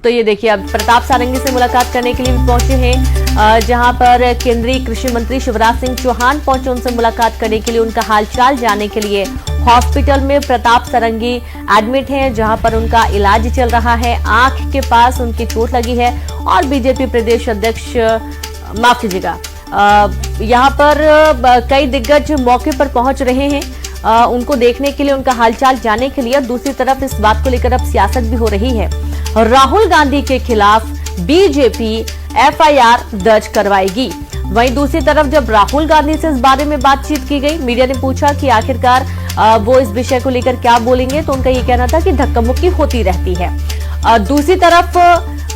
तो ये देखिए, अब प्रताप सारंगी से मुलाकात करने के लिए भी पहुंचे हैं, जहां पर केंद्रीय कृषि मंत्री शिवराज सिंह चौहान पहुंचे उनसे मुलाकात करने के लिए, उनका हालचाल जानने के लिए। हॉस्पिटल में प्रताप सारंगी एडमिट हैं, जहां पर उनका इलाज चल रहा है। आंख के पास उनकी चोट लगी है और बीजेपी प्रदेश अध्यक्ष, माफ कीजिएगा, यहाँ पर कई दिग्गज मौके पर पहुंच रहे हैं उनको देखने के लिए, उनका हालचाल जानने के लिए। दूसरी तरफ इस बात को लेकर अब सियासत भी हो रही है, राहुल गांधी के खिलाफ बीजेपी एफआईआर दर्ज करवाएगी। वहीं दूसरी तरफ जब राहुल गांधी से इस बारे में बातचीत की गई, मीडिया ने पूछा कि आखिरकार वो इस विषय को लेकर क्या बोलेंगे, तो उनका ये कहना था कि धक्का मुक्की होती रहती है। दूसरी तरफ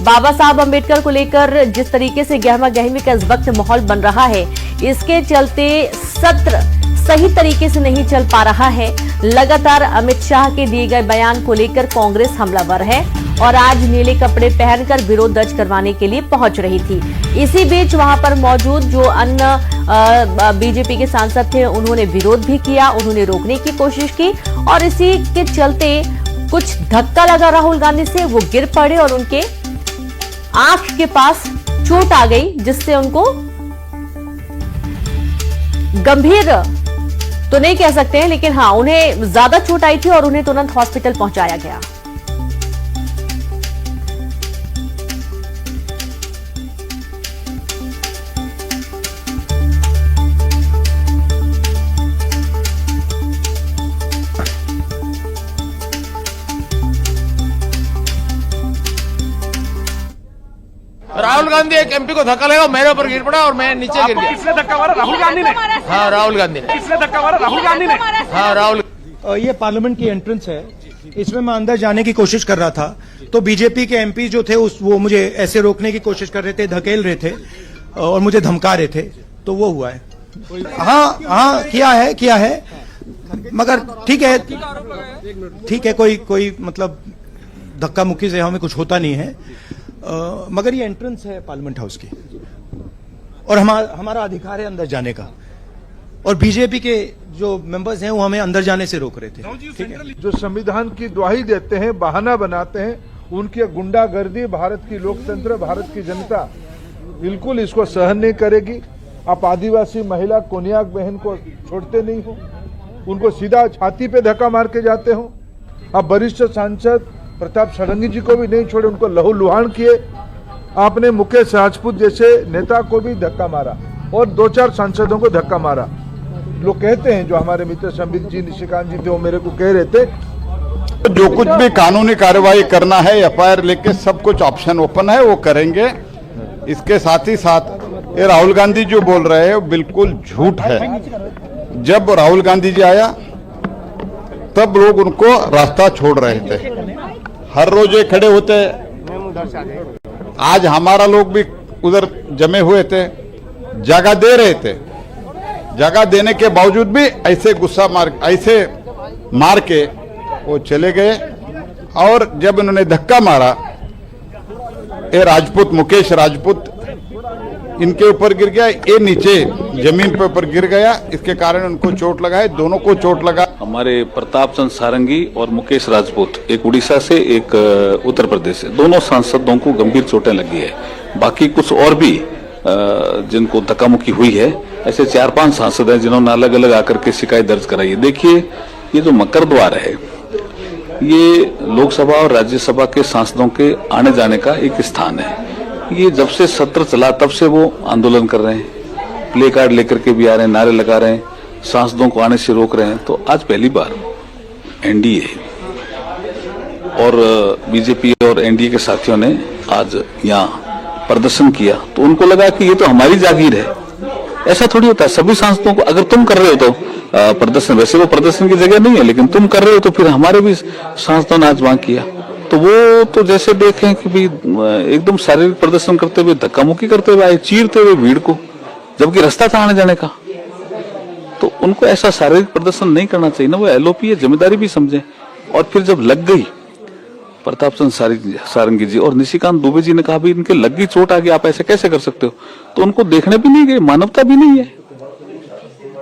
बाबा साहब अम्बेडकर को लेकर जिस तरीके से गहमा गहमी का इस वक्त माहौल बन रहा है, इसके चलते सत्र सही तरीके से नहीं चल पा रहा है। लगातार अमित शाह के दिए गए बयान को लेकर कांग्रेस हमलावर है और आज नीले कपड़े पहनकर विरोध दर्ज करवाने के लिए पहुंच रही थी। इसी बीच वहां पर मौजूद जो अन्य बीजेपी के सांसद थे, उन्होंने विरोध भी किया, उन्होंने रोकने की कोशिश की और इसी के चलते कुछ धक्का लगा राहुल गांधी से, वो गिर पड़े और उनके आंख के पास चोट आ गई, जिससे उनको गंभीर तो नहीं कह सकते हैं, लेकिन हाँ, उन्हें ज्यादा चोट आई थी और उन्हें तुरंत हॉस्पिटल पहुंचाया गया। राहुल गांधी एक एमपी को धक्का लगा, मेरे ऊपर गिर पड़ा और मैं नीचे गिर गया। किसने धक्का मारा? राहुल गांधी ने? हाँ, राहुल गांधी ने। किसने धक्का मारा? राहुल गांधी ने? हाँ, राहुल। ये पार्लियामेंट की एंट्रेंस है, इसमें मैं अंदर जाने की कोशिश कर रहा था, तो बीजेपी के एमपी जो थे वो मुझे ऐसे रोकने की कोशिश कर रहे थे, धकेल रहे थे और मुझे धमका रहे थे, तो वो हुआ है। हाँ, किया है, मगर ठीक है, कोई मतलब धक्का मुक्की से हमें कुछ होता नहीं है, मगर ये एंट्रेंस है पार्लियामेंट हाउस की और हमारा अधिकार है अंदर जाने का, और बीजेपी के जो मेंबर्स हैं वो हमें अंदर जाने से रोक रहे थे। ठीक है, जो संविधान की दुहाई देते हैं, बहाना बनाते हैं, उनकी गुंडागर्दी भारत की लोकतंत्र, भारत की जनता बिल्कुल इसको सहन नहीं करेगी। आप आदिवासी महिला कोनियाक बहन को छोड़ते नहीं हो, उनको सीधा छाती पे धक्का मार के जाते हो। आप वरिष्ठ सांसद प्रताप सारंगी जी को भी नहीं छोड़े, उनको लहूलुहान किए। आपने मुकेश राजपूत जैसे नेता को भी धक्का मारा और 2-4 सांसदों को धक्का मारा। लोग कहते हैं, जो हमारे मित्र संबित जी, निशिकांत जी थे, वो मेरे को कह रहे थे, जो कुछ भी कानूनी कार्रवाई करना है, एफआईआर लेके सब कुछ ऑप्शन ओपन है, वो करेंगे। इसके साथ ही साथ ये राहुल गांधी जो बोल रहे हैं वो बिल्कुल झूठ है। जब राहुल गांधी जी आया तब लोग उनको रास्ता छोड़ रहे थे, हर रोज ये खड़े होते। आज हमारा लोग भी उधर जमे हुए थे, जगह दे रहे थे, जगह देने के बावजूद भी ऐसे गुस्सा ऐसे मार के वो चले गए। और जब इन्होंने धक्का मारा, ये राजपूत, मुकेश राजपूत, इनके ऊपर गिर गया, ये नीचे जमीन पे ऊपर गिर गया, इसके कारण उनको चोट लगा है, दोनों को चोट लगा। हमारे प्रताप चंद्र सारंगी और मुकेश राजपूत, एक उड़ीसा से, एक उत्तर प्रदेश से, दोनों सांसदों को गंभीर चोटें लगी है। बाकी कुछ और भी जिनको धक्कामुक्की हुई है, ऐसे 4-5 सांसद हैं जिन्होंने अलग अलग आकर के शिकायत दर्ज कराई है। देखिए, ये जो मकर द्वार है, ये लोकसभा और राज्यसभा के सांसदों के आने जाने का एक स्थान है। ये जब से सत्र चला तब से वो आंदोलन कर रहे हैं, प्ले कार्ड लेकर के भी आ रहे हैं, नारे लगा रहे हैं, सांसदों को आने से रोक रहे हैं। तो आज पहली बार एनडीए और बीजेपी और एनडीए के साथियों ने आज यहाँ प्रदर्शन किया, तो उनको लगा कि ये तो हमारी जागीर है। ऐसा थोड़ी होता है, सभी सांसदों को, अगर तुम कर रहे हो तो प्रदर्शन, वैसे वो प्रदर्शन की जगह नहीं है, लेकिन तुम कर रहे हो तो फिर हमारे भी सांसदों ने आज मांग किया। तो वो तो जैसे देखें कि भी एकदम शारीरिक प्रदर्शन करते हुए, धक्का मुक्की करते हुए आए, चीरते हुए भीड़ को, जबकि रास्ता था आने जाने का। तो उनको ऐसा शारीरिक प्रदर्शन नहीं करना चाहिए ना, वो एलओपी है, जिम्मेदारी भी समझे। और फिर जब लग गई, प्रताप चंद्र सारंगी जी और निशिकांत दुबे जी ने कहा भी इनके लग गई चोट आ गई, आप ऐसे कैसे कर सकते हो, तो उनको देखने भी नहीं गए, मानवता भी नहीं है।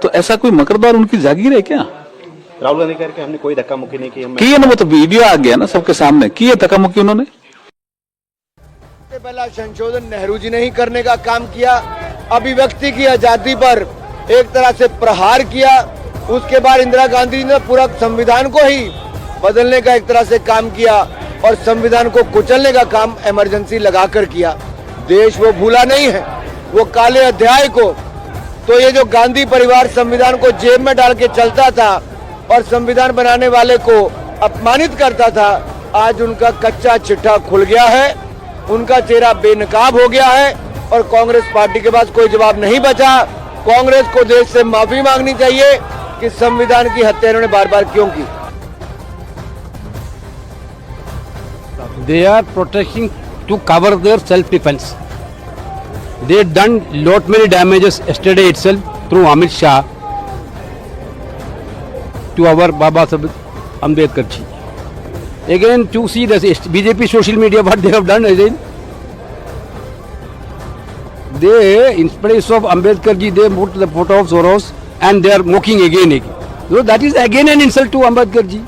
तो ऐसा कोई मकरदार उनकी जागीर है क्या? राहुल गांधी कह रहे हमने कोई धक्का मुक्की नहीं की है ना, वो तो वीडियो आ गया ना सबके सामने, की है धक्का मुक्की उन्होंने। सबसे पहला संशोधन नेहरू जी ने ही करने का काम किया। अभिव्यक्ति की आजादी पर एक तरह से प्रहार किया। उसके बाद इंदिरा गांधी जी ने पूरा संविधान को ही बदलने का एक तरह से काम किया और संविधान को कुचलने का काम इमरजेंसी लगाकर किया। देश वो भूला नहीं है, वो काले अध्याय को। तो ये जो गांधी परिवार संविधान को जेब में डाल के चलता था और संविधान बनाने वाले को अपमानित करता था, आज उनका कच्चा चिट्ठा खुल गया है, उनका चेहरा बेनकाब हो गया है और कांग्रेस पार्टी के पास कोई जवाब नहीं बचा। कांग्रेस को देश से माफी मांगनी चाहिए कि संविधान की हत्या इन्होंने बार बार क्यों की। They are protecting to cover their self-defense. They done lot many damages yesterday itself through Amit Shah to our Baba Saheb Ambedkar ji. Again to see the BJP social media what they have done again. They, in place of Ambedkar ji, they put the photo of Soros and they are mocking again. So that is again an insult to Ambedkar ji.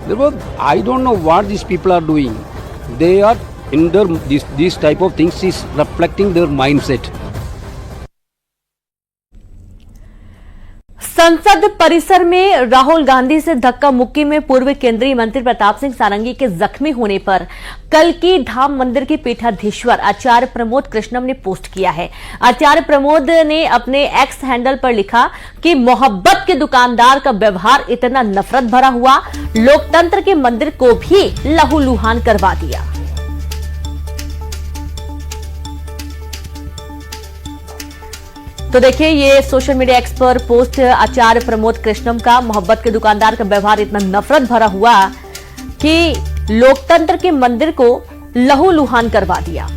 Therefore, I don't know what these people are doing. They are in their these type of things is reflecting their mindset. संसद परिसर में राहुल गांधी से धक्का मुक्की में पूर्व केंद्रीय मंत्री प्रताप सिंह सारंगी के जख्मी होने पर कल्की धाम मंदिर के पीठाधीश्वर आचार्य प्रमोद कृष्णम ने पोस्ट किया है। आचार्य प्रमोद ने अपने एक्स हैंडल पर लिखा कि मोहब्बत के दुकानदार का व्यवहार इतना नफरत भरा हुआ, लोकतंत्र के मंदिर को भी लहूलुहान करवा दिया। तो देखिए, ये सोशल मीडिया एक्स पर पोस्ट आचार्य प्रमोद कृष्णम का, मोहब्बत के दुकानदार का व्यवहार इतना नफरत भरा हुआ कि लोकतंत्र के मंदिर को लहूलुहान करवा दिया।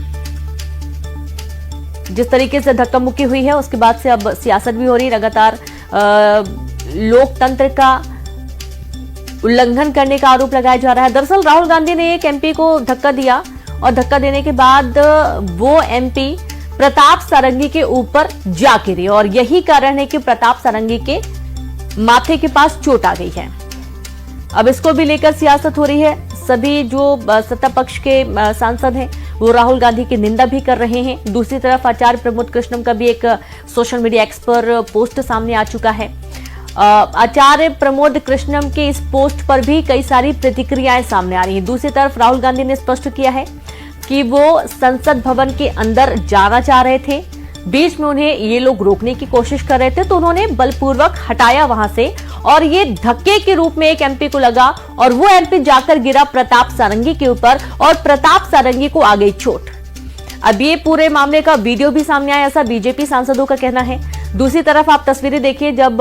जिस तरीके से धक्का मुक्की हुई है उसके बाद से अब सियासत भी हो रही, लगातार लोकतंत्र का उल्लंघन करने का आरोप लगाया जा रहा है। दरअसल राहुल गांधी ने एक एमपी को धक्का दिया और धक्का देने के बाद वो एमपी प्रताप सारंगी के ऊपर जा गिरे और यही कारण है कि प्रताप सारंगी के माथे के पास चोट आ गई है। अब इसको भी लेकर सियासत हो रही है। सभी जो सत्ता पक्ष के सांसद हैं वो राहुल गांधी की निंदा भी कर रहे हैं। दूसरी तरफ आचार्य प्रमोद कृष्णम का भी एक सोशल मीडिया एक्स पर पोस्ट सामने आ चुका है। आचार्य प्रमोद कृष्णम के इस पोस्ट पर भी कई सारी प्रतिक्रियाएं सामने आ रही हैं। दूसरी तरफ राहुल गांधी ने स्पष्ट किया है कि वो संसद भवन के अंदर जाना चाह रहे थे, बीच में उन्हें ये लोग रोकने की कोशिश कर रहे थे तो उन्होंने बलपूर्वक हटाया वहां से और ये धक्के के रूप में एक एमपी को लगा और वो एमपी जाकर गिरा प्रताप सारंगी के ऊपर और प्रताप सारंगी को आ गई चोट। अब ये पूरे मामले का वीडियो भी सामने आया, ऐसा बीजेपी सांसदों का कहना है। दूसरी तरफ आप तस्वीरें देखिए, जब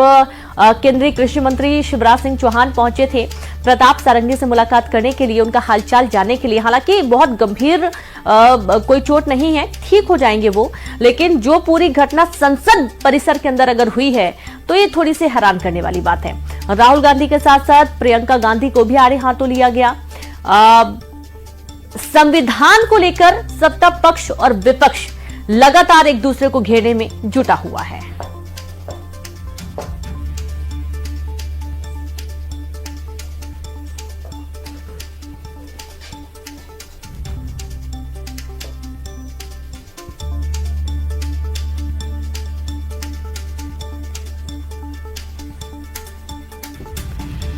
केंद्रीय कृषि मंत्री शिवराज सिंह चौहान पहुंचे थे प्रताप सारंगी से मुलाकात करने के लिए, उनका हालचाल जानने के लिए। हालांकि बहुत गंभीर कोई चोट नहीं है, ठीक हो जाएंगे वो, लेकिन जो पूरी घटना संसद परिसर के अंदर अगर हुई है तो ये थोड़ी सी हैरान करने वाली बात है। राहुल गांधी के साथ साथ प्रियंका गांधी को भी आड़े हाथों लिया गया। संविधान को लेकर सत्ता पक्ष और विपक्ष लगातार एक दूसरे को घेरने में जुटा हुआ है।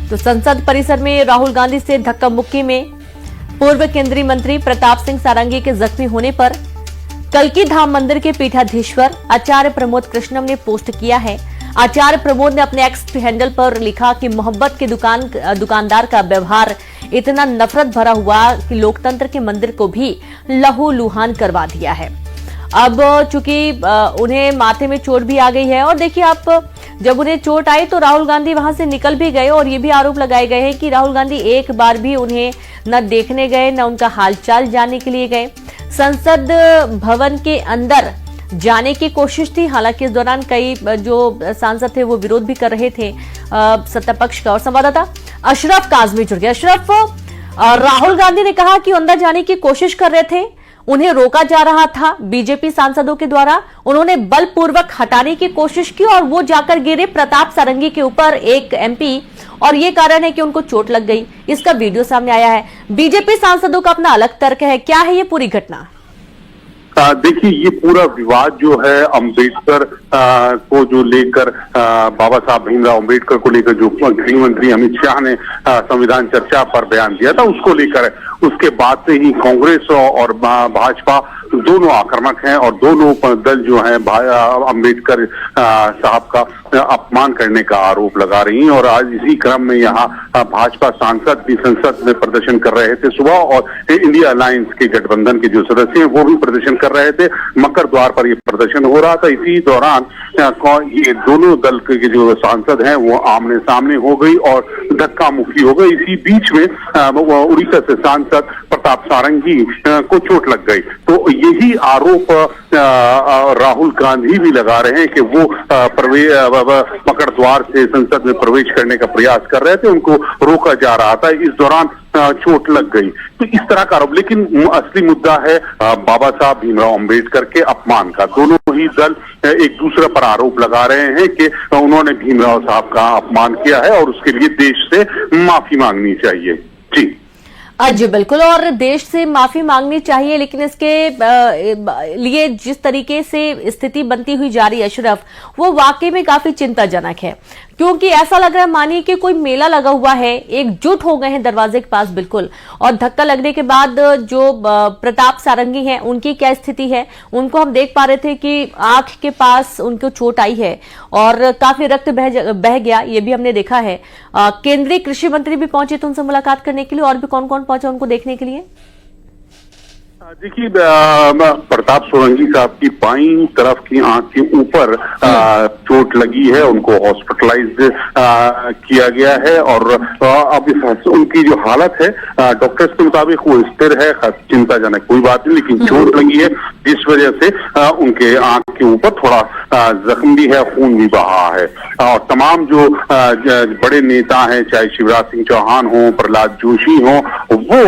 तो संसद परिसर में राहुल गांधी से धक्का मुक्की में पूर्व केंद्रीय मंत्री प्रताप सिंह सारंगी के जख्मी होने पर कल्की धाम मंदिर के पीठाधीश्वर आचार्य प्रमोद कृष्णम ने पोस्ट किया है। आचार्य प्रमोद ने अपने एक्स हैंडल पर लिखा कि मोहब्बत के दुकानदार का व्यवहार इतना नफरत भरा हुआ कि लोकतंत्र के मंदिर को भी लहूलुहान करवा दिया है। अब चूंकि उन्हें माथे में चोट भी आ गई है और देखिए आप, जब उन्हें चोट आई तो राहुल गांधी वहां से निकल भी गए और ये भी आरोप लगाए गए हैं कि राहुल गांधी एक बार भी उन्हें न देखने गए, न उनका हालचाल जानने के लिए गए। संसद भवन के अंदर जाने की कोशिश थी, हालांकि इस दौरान कई जो सांसद थे वो विरोध भी कर रहे थे सत्ता पक्ष का। और संवाददाता अशरफ काजमी जुड़ गया। अशरफ, राहुल गांधी ने कहा कि अंदर जाने की कोशिश कर रहे थे, उन्हें रोका जा रहा था बीजेपी सांसदों के द्वारा, उन्होंने बलपूर्वक हटाने की कोशिश की और वो जाकर गिरे प्रताप सारंगी के ऊपर एक एमपी और ये कारण है कि उनको चोट लग गई। इसका वीडियो सामने आया है। बीजेपी सांसदों का अपना अलग तर्क है, क्या है ये पूरी घटना? देखिए, ये पूरा विवाद जो है अम्बेडकर को जो लेकर बाबा साहब भीमराव अम्बेडकर को लेकर जो गृह मंत्री अमित शाह ने संविधान चर्चा पर बयान दिया था, उसको लेकर उसके बाद से ही कांग्रेस और भाजपा दोनों आक्रामक हैं और दोनों दल जो हैं अम्बेडकर साहब का अपमान करने का आरोप लगा रही हैं। और आज इसी क्रम में यहाँ भाजपा सांसद भी संसद में प्रदर्शन कर रहे थे सुबह, और इंडिया अलायंस के गठबंधन के जो सदस्य हैं वो भी प्रदर्शन कर रहे थे। मकर द्वार पर ये प्रदर्शन हो रहा था। इसी दौरान ये दोनों दल के जो सांसद हैं वो आमने सामने हो गई और धक्का मुक्की हो गई। इसी बीच में उड़ीसा से सांसद प्रताप सारंगी को चोट लग गई। तो यही आरोप राहुल गांधी भी लगा रहे हैं कि वो मकर द्वार से संसद में प्रवेश करने का प्रयास कर रहे थे, उनको रोका जा रहा था, इस दौरान चोट लग गई। तो इस तरह का आरोप, लेकिन असली मुद्दा है बाबा साहब भीमराव अम्बेडकर के अपमान का। दोनों ही दल एक दूसरे पर आरोप लगा रहे हैं कि उन्होंने भीमराव साहब का अपमान किया है और उसके लिए देश से माफी मांगनी चाहिए। जी जी बिल्कुल, और देश से माफी मांगनी चाहिए, लेकिन इसके लिए जिस तरीके से स्थिति बनती हुई जा रही है अशरफ, वो वाकई में काफी चिंताजनक है, क्योंकि ऐसा लग रहा है मानिए कि कोई मेला लगा हुआ है, एकजुट हो गए हैं दरवाजे के पास बिल्कुल, और धक्का लगने के बाद जो प्रताप सारंगी हैं उनकी क्या स्थिति है, उनको हम देख पा रहे थे कि आंख के पास उनको चोट आई है और काफी रक्त बह गया, ये भी हमने देखा है। केंद्रीय कृषि मंत्री भी पहुंचे थे उनसे मुलाकात करने के लिए, और भी कौन कौन पहुंचा उनको देखने के लिए? देखिए, प्रताप सोरंगी साहब की बाईं तरफ की आंख के ऊपर चोट लगी है, उनको हॉस्पिटलाइज्ड किया गया है और अब उनकी जो हालत है डॉक्टर्स के मुताबिक वो स्थिर है, चिंताजनक कोई बात नहीं, लेकिन चोट लगी है जिस वजह से उनके आंख के ऊपर थोड़ा जख्म भी है, खून भी बहा है। और तमाम जो बड़े नेता हैं, चाहे शिवराज सिंह चौहान हो, प्रहलाद जोशी हो, वो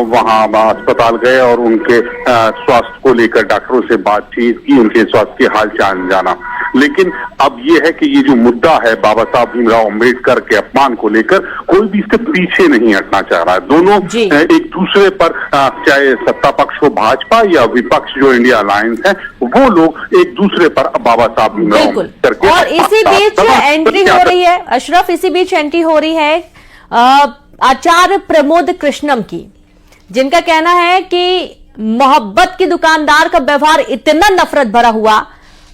वहां अस्पताल गए और उनके स्वास्थ्य को लेकर डॉक्टरों से बातचीत की, उनके स्वास्थ्य के हाल चाल जाना। लेकिन अब ये है कि ये जो मुद्दा है बाबा साहब भीमराव अम्बेडकर के अपमान को लेकर, कोई भी इसके पीछे नहीं हटना चाह रहा है। दोनों एक दूसरे पर, चाहे सत्ता पक्ष हो भाजपा या विपक्ष जो इंडिया अलायंस है, वो लोग एक दूसरे पर बाबा साहब भीमराव अम्बेडकर के। और इसी बीच एंट्री हो रही है अशरफ, इसी बीच एंट्री हो रही है आचार्य प्रमोद कृष्णम की, जिनका कहना है कि मोहब्बत की दुकानदार का व्यवहार इतना नफरत भरा हुआ,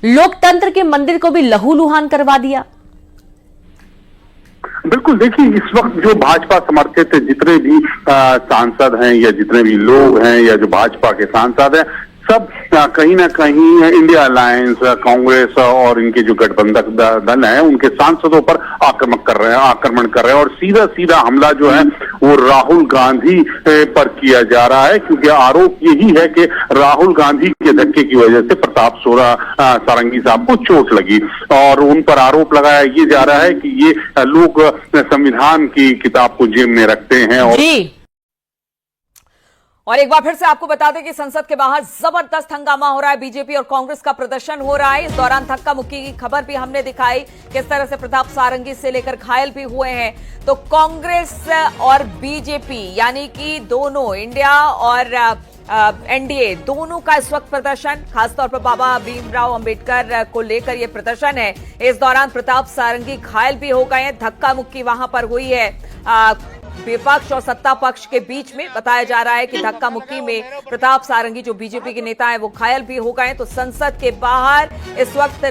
लोकतंत्र के मंदिर को भी लहूलुहान करवा दिया। बिल्कुल, देखिए, इस वक्त जो भाजपा समर्थित जितने भी सांसद हैं या जितने भी लोग हैं या जो भाजपा के सांसद हैं, सब कहीं ना कहीं इंडिया अलायंस, कांग्रेस और इनके जो गठबंधन दल हैं उनके सांसदों पर आक्रमण कर रहे हैं और सीधा सीधा हमला जो है वो राहुल गांधी पर किया जा रहा है, क्योंकि आरोप यही है कि राहुल गांधी के धक्के की वजह से प्रताप सारंगी साहब को चोट लगी और उन पर आरोप लगाया ये जा रहा है कि ये लोग संविधान की किताब को जेब में रखते हैं। और एक बार फिर से आपको बता दें कि संसद के बाहर जबरदस्त हंगामा हो रहा है, बीजेपी और कांग्रेस का प्रदर्शन हो रहा है। इस दौरान धक्का मुक्की की खबर भी हमने दिखाई, किस तरह से प्रताप सारंगी से लेकर घायल भी हुए हैं। तो कांग्रेस और बीजेपी यानी कि दोनों, इंडिया और एनडीए, दोनों का इस वक्त प्रदर्शन, खासतौर पर बाबा भीमराव अंबेडकर को लेकर यह प्रदर्शन है। इस दौरान प्रताप सारंगी घायल भी हो गए हैं, धक्का मुक्की वहां पर हुई है विपक्ष और सत्ता पक्ष के बीच में। बताया जा रहा है कि धक्का मुक्की में प्रताप सारंगी जो बीजेपी के नेता है वो घायल भी हो गए। तो संसद के बाहर इस वक्त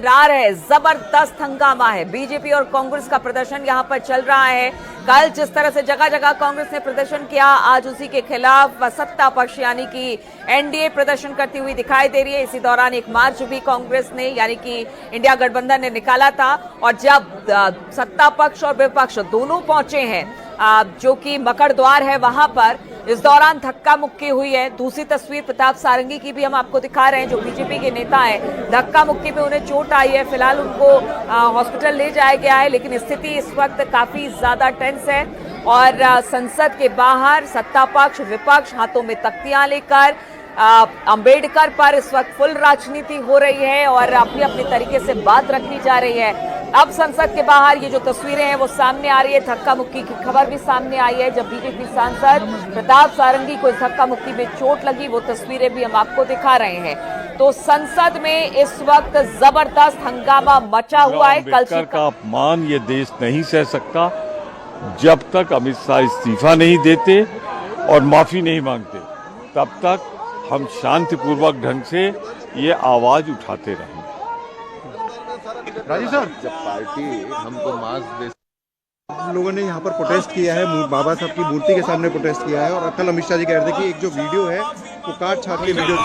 जबरदस्त हंगामा है, बीजेपी और कांग्रेस का प्रदर्शन यहां पर चल रहा है। कल जिस तरह से जगह जगह कांग्रेस ने प्रदर्शन किया, आज उसी के खिलाफ सत्ता पक्ष यानी कि एनडीए प्रदर्शन करती हुई दिखाई दे रही है। इसी दौरान एक मार्च भी कांग्रेस ने यानी कि इंडिया गठबंधन ने निकाला था और जब सत्ता पक्ष और विपक्ष दोनों पहुंचे हैं जो कि मकर द्वार है वहां पर, इस दौरान धक्का मुक्की हुई है। दूसरी तस्वीर प्रताप सारंगी की भी हम आपको दिखा रहे हैं, जो बीजेपी के नेता हैं। धक्का मुक्की में उन्हें चोट आई है, फिलहाल उनको हॉस्पिटल ले जाया गया है, लेकिन स्थिति इस वक्त काफी ज्यादा टेंस है। और संसद के बाहर सत्ता पक्ष विपक्ष हाथों में तख्तियां लेकर अंबेडकर पर इस वक्त फुल राजनीति हो रही है और अपनी अपनी तरीके से बात रखी जा रही है। अब संसद के बाहर ये जो तस्वीरें हैं वो सामने आ रही है, धक्का मुक्की की खबर भी सामने आई है। जब बीजेपी सांसद प्रताप सारंगी को इस धक्का मुक्की में चोट लगी, वो तस्वीरें भी हम आपको दिखा रहे हैं। तो संसद में इस वक्त जबरदस्त हंगामा मचा हुआ है। कल अम्बेडकर का अपमान ये देश नहीं सह सकता जब तक अमित शाह इस्तीफा नहीं देते और माफी नहीं मांगते, तब तक हम शांतिपूर्वक ढंग से ये आवाज उठाते रहेंगे। राजीव सर, जब पार्टी हमको मास दे, लोगों ने यहाँ पर प्रोटेस्ट किया है, बाबा साहब की मूर्ति के सामने प्रोटेस्ट किया है, और कल अमित शाह जी कह रहे थे कि एक जो वीडियो है वो काट छाट के वीडियो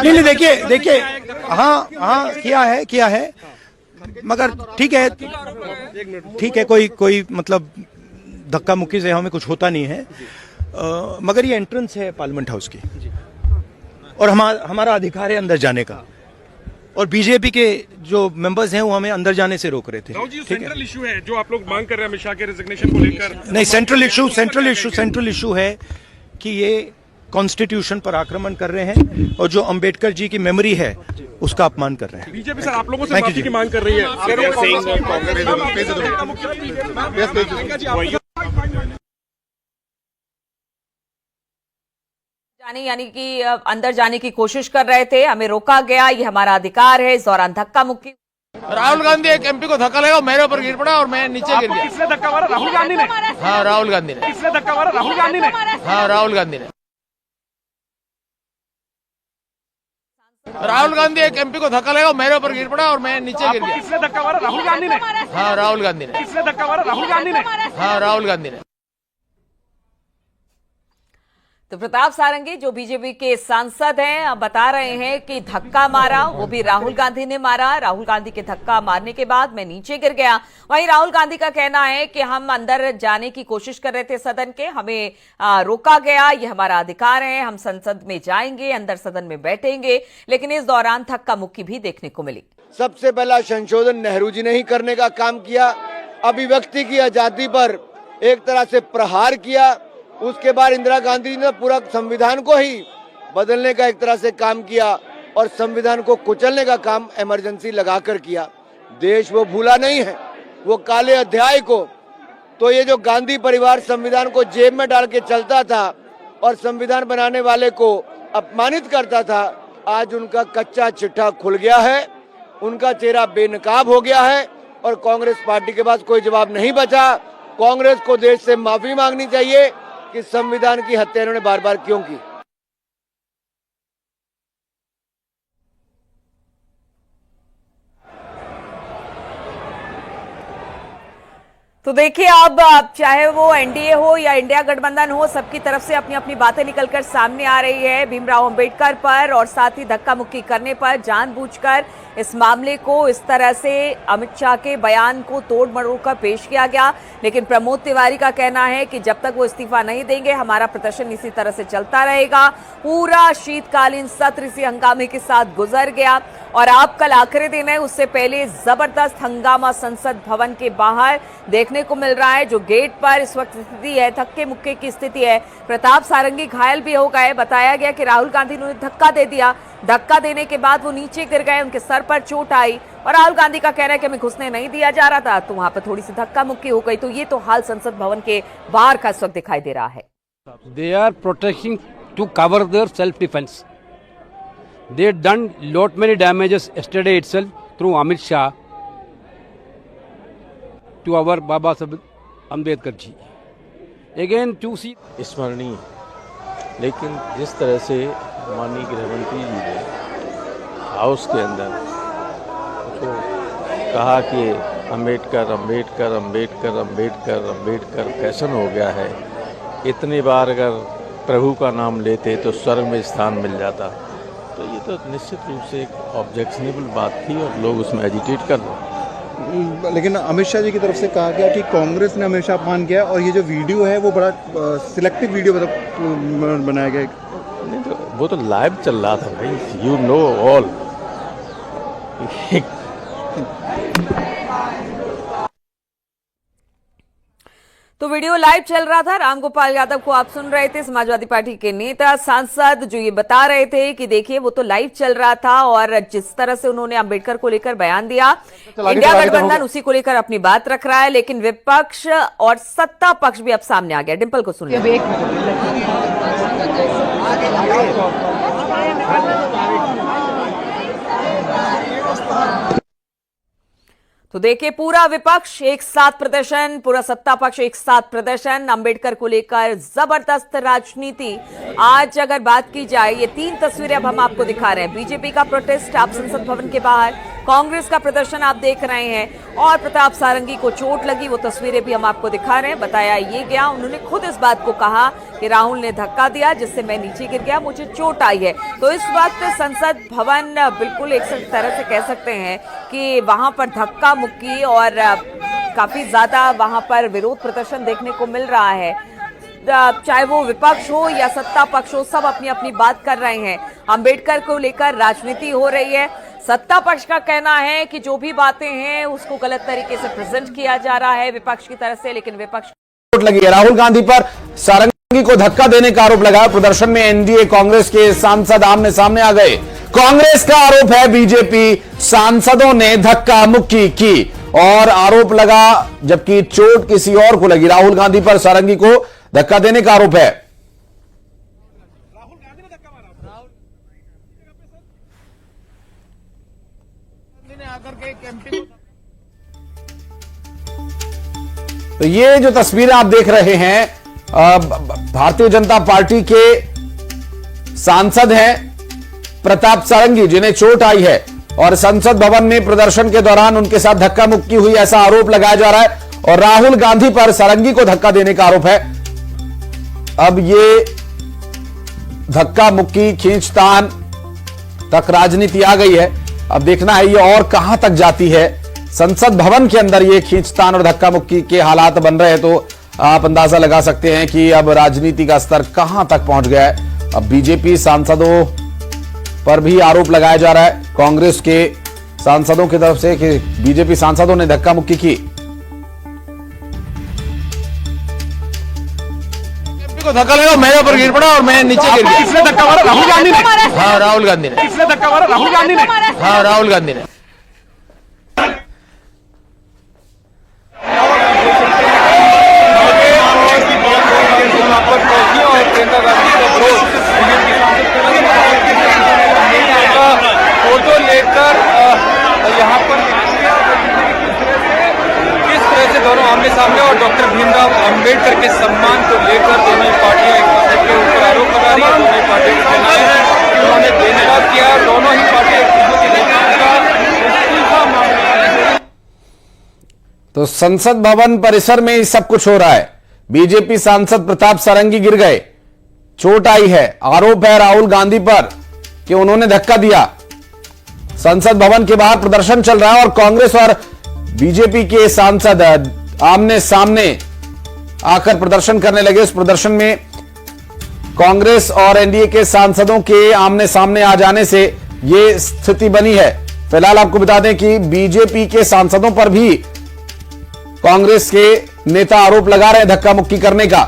नहीं, देखिए हाँ किया है मगर ठीक है कोई मतलब धक्का मुक्की से हमें कुछ होता नहीं है, मगर ये एंट्रेंस है पार्लियामेंट हाउस की और हमारा अधिकार है अंदर जाने का, और बीजेपी के जो मेंबर्स हैं वो हमें अंदर जाने से रोक रहे थे। सेंट्रल इशू है जो आप लोग मांग कर रहे हैं अमित शाह के रेजिग्नेशन को लेकर। नहीं, सेंट्रल इशू है कि ये कॉन्स्टिट्यूशन पर आक्रमण कर रहे हैं और जो अंबेडकर जी की मेमोरी है उसका अपमान कर रहे हैं। बीजेपी सर आप लोगों से माफी की मांग कर रही है। यानी कि अंदर जाने की कोशिश कर रहे थे, हमें रोका गया, ये हमारा अधिकार है। इस दौरान धक्का मुक्की, राहुल गांधी एक एमपी को धक्का लगा, मेरे ऊपर गिर पड़ा और मैं नीचे गिर गया। किसने धक्का मारा? राहुल गांधी ने। हाँ, राहुल गांधी ने। किसने धक्का मारा? राहुल गांधी ने। हाँ, राहुल गांधी ने। राहुल गांधी एक एमपी को धक्का लगा, मेरे ऊपर गिर पड़ा और मैं नीचे गिर गया। किसने धक्का मारा? राहुल गांधी ने। हाँ, राहुल गांधी ने। किसने धक्का मारा? राहुल गांधी ने। हाँ, राहुल गांधी ने। तो प्रताप सारंगी जो बीजेपी के सांसद हैं बता रहे हैं कि धक्का मारा वो भी राहुल गांधी ने मारा। राहुल गांधी के धक्का मारने के बाद मैं नीचे गिर गया। वहीं राहुल गांधी का कहना है कि हम अंदर जाने की कोशिश कर रहे थे सदन के, हमें रोका गया, ये हमारा अधिकार है, हम संसद में जाएंगे, अंदर सदन में बैठेंगे। लेकिन इस दौरान धक्का मुक्की भी देखने को मिली। सबसे पहला संशोधन नेहरू जी ने ही करने का काम किया, अभिव्यक्ति की आजादी पर एक तरह से प्रहार किया। उसके बाद इंदिरा गांधी ने पूरा संविधान को ही बदलने का एक तरह से काम किया और संविधान को कुचलने का काम इमरजेंसी लगाकर किया। देश वो भूला नहीं है, वो काले अध्याय को। तो ये जो गांधी परिवार संविधान को जेब में डाल के चलता था और संविधान बनाने वाले को अपमानित करता था, आज उनका कच्चा चिट्ठा खुल गया है, उनका चेहरा बेनकाब हो गया है और कांग्रेस पार्टी के पास कोई जवाब नहीं बचा। कांग्रेस को देश से माफी मांगनी चाहिए कि संविधान की हत्या इन्होंने बार बार क्यों की। तो देखिए अब चाहे वो एनडीए हो या इंडिया गठबंधन हो, सबकी तरफ से अपनी अपनी बातें निकलकर सामने आ रही है भीमराव अंबेडकर पर और साथ ही धक्का मुक्की करने पर। जानबूझकर इस मामले को इस तरह से अमित शाह के बयान को तोड़ मरोड़ कर पेश किया गया। लेकिन प्रमोद तिवारी का कहना है कि जब तक वो इस्तीफा नहीं देंगे हमारा प्रदर्शन इसी तरह से चलता रहेगा। पूरा शीतकालीन सत्र इसी हंगामे के साथ गुजर गया और अब कल आखिरी दिन है, उससे पहले जबरदस्त हंगामा संसद भवन के बाहर देखने को मिल रहा है। जो गेट पर इस वक्त स्थिति है, धक्के मुक्के की स्थिति है। प्रताप सारंगी घायल भी हो गए। बताया गया कि राहुल गांधी ने धक्का दे दिया, धक्का देने के बाद वो नीचे गिर गए, उनके सर पर चोट आई और राहुल गांधी का कहना है कि हमें घुसने नहीं दिया जा रहा था, तो वहां पर थोड़ी सी धक्का मुक्की हो गई। तो ये तो हाल संसद भवन के बाहर का इस वक्त दिखाई दे रहा है। They are protesting to cover their self-defense. They done lot many damages yesterday itself through Amit Shah to our Baba Saheb Ambedkar ji. Again to see स्मरणीय, लेकिन जिस तरह से माननीय गृहमंत्री जी ने हाउस के अंदर तो कहा कि अंबेडकर अंबेडकर अंबेडकर अंबेडकर अंबेडकर फैशन हो गया है, इतनी बार अगर प्रभु का नाम लेते तो स्वर्ग में स्थान मिल जाता, तो ये तो निश्चित रूप से एक ऑब्जेक्शनेबल बात थी और लोग उसमें एजिटेट कर रहे। लेकिन अमित शाह जी की तरफ से कहा गया कि कांग्रेस ने हमेशा अपमान किया और ये जो वीडियो है वो बड़ा सिलेक्टिव वीडियो बनाया गया। नहीं तो वो तो लाइव चल रहा था भाई, यू नो ऑल। तो वीडियो लाइव चल रहा था। रामगोपाल यादव को आप सुन रहे थे, समाजवादी पार्टी के नेता सांसद, जो ये बता रहे थे कि देखिए वो तो लाइव चल रहा था और जिस तरह से उन्होंने अंबेडकर को लेकर बयान दिया, इंडिया गठबंधन उसी को लेकर अपनी बात रख रहा है, लेकिन विपक्ष और सत्ता पक्ष भी अब सामने आ गया। डिंपल को सुन लिया। तो देखिए पूरा विपक्ष एक साथ प्रदर्शन, पूरा सत्ता पक्ष एक साथ प्रदर्शन, अंबेडकर को लेकर जबरदस्त राजनीति। आज अगर बात की जाए, ये 3 तस्वीरें अब हम आपको दिखा रहे हैं। बीजेपी का प्रोटेस्ट आप संसद भवन के बाहर, कांग्रेस का प्रदर्शन आप देख रहे हैं और प्रताप सारंगी को चोट लगी, वो तस्वीरें भी हम आपको दिखा रहे हैं। बताया ये गया, उन्होंने खुद इस बात को कहा कि राहुल ने धक्का दिया जिससे मैं नीचे गिर गया, मुझे चोट आई है। तो इस वक्त संसद भवन बिल्कुल एक तरह से कह सकते हैं कि वहां पर धक्का मुक्की और काफी ज्यादा वहां पर विरोध प्रदर्शन देखने को मिल रहा है। चाहे वो विपक्ष हो या सत्ता पक्ष हो, सब अपनी अपनी बात कर रहे हैं। अंबेडकर को लेकर राजनीति हो रही है। सत्ता पक्ष का कहना है कि जो भी बातें हैं उसको गलत तरीके से प्रेजेंट किया जा रहा है विपक्ष की तरफ से, लेकिन विपक्ष चोट लगी है। राहुल गांधी पर सारंगी को धक्का देने का आरोप लगा। प्रदर्शन में एनडीए कांग्रेस के सांसद आमने सामने आ गए। कांग्रेस का आरोप है बीजेपी सांसदों ने धक्का मुक्की की और आरोप लगा, जबकि चोट किसी और को लगी। राहुल गांधी पर सारंगी को धक्का देने का आरोप है। तो ये जो तस्वीरें आप देख रहे हैं, भारतीय जनता पार्टी के सांसद हैं प्रताप सारंगी, जिन्हें चोट आई है और संसद भवन में प्रदर्शन के दौरान उनके साथ धक्का मुक्की हुई, ऐसा आरोप लगाया जा रहा है। और राहुल गांधी पर सारंगी को धक्का देने का आरोप है। अब ये धक्का मुक्की खींचतान तक राजनीति आ गई है। अब देखना है ये और कहां तक जाती है। संसद भवन के अंदर ये खींचतान और धक्का मुक्की के हालात बन रहे हैं, तो आप अंदाजा लगा सकते हैं कि अब राजनीति का स्तर कहां तक पहुंच गया है। अब बीजेपी सांसदों पर भी आरोप लगाया जा रहा है, कांग्रेस के सांसदों की तरफ से, कि बीजेपी सांसदों ने धक्का मुक्की की। को धक्का लगा, मेरे ऊपर गिर पड़ा और मैं नीचे गिर गया। किसने धक्का मारा? राहुल गांधी ने? हाँ, राहुल गांधी ने। किसने धक्का मारा? राहुल गांधी ने? हाँ, राहुल गांधी ने। फोटो लेकर यहाँ पर किस तरह से दोनों आमने सामने और डॉक्टर भीमराव अंबेडकर के सम्मान को लेकर दोनों ही पार्टियां एक दूसरे के ऊपर आरोप लगा रही है। दोनों ही पार्टियों के कहना है उन्होंने बेनकाब किया, दोनों ही पार्टियां एक दूसरे के नेताओं का इस्तीफा मांग रही है। तो संसद भवन परिसर में सब कुछ हो रहा है। बीजेपी सांसद प्रताप सारंगी गिर गए, चोट आई है। आरोप है राहुल गांधी पर कि उन्होंने धक्का दिया। संसद भवन के बाहर प्रदर्शन चल रहा है और कांग्रेस और बीजेपी के सांसद आमने सामने आकर प्रदर्शन करने लगे। उस प्रदर्शन में कांग्रेस और एनडीए के सांसदों के आमने सामने आ जाने से यह स्थिति बनी है। फिलहाल आपको बता दें कि बीजेपी के सांसदों पर भी कांग्रेस के नेता आरोप लगा रहे हैं धक्का मुक्की करने का,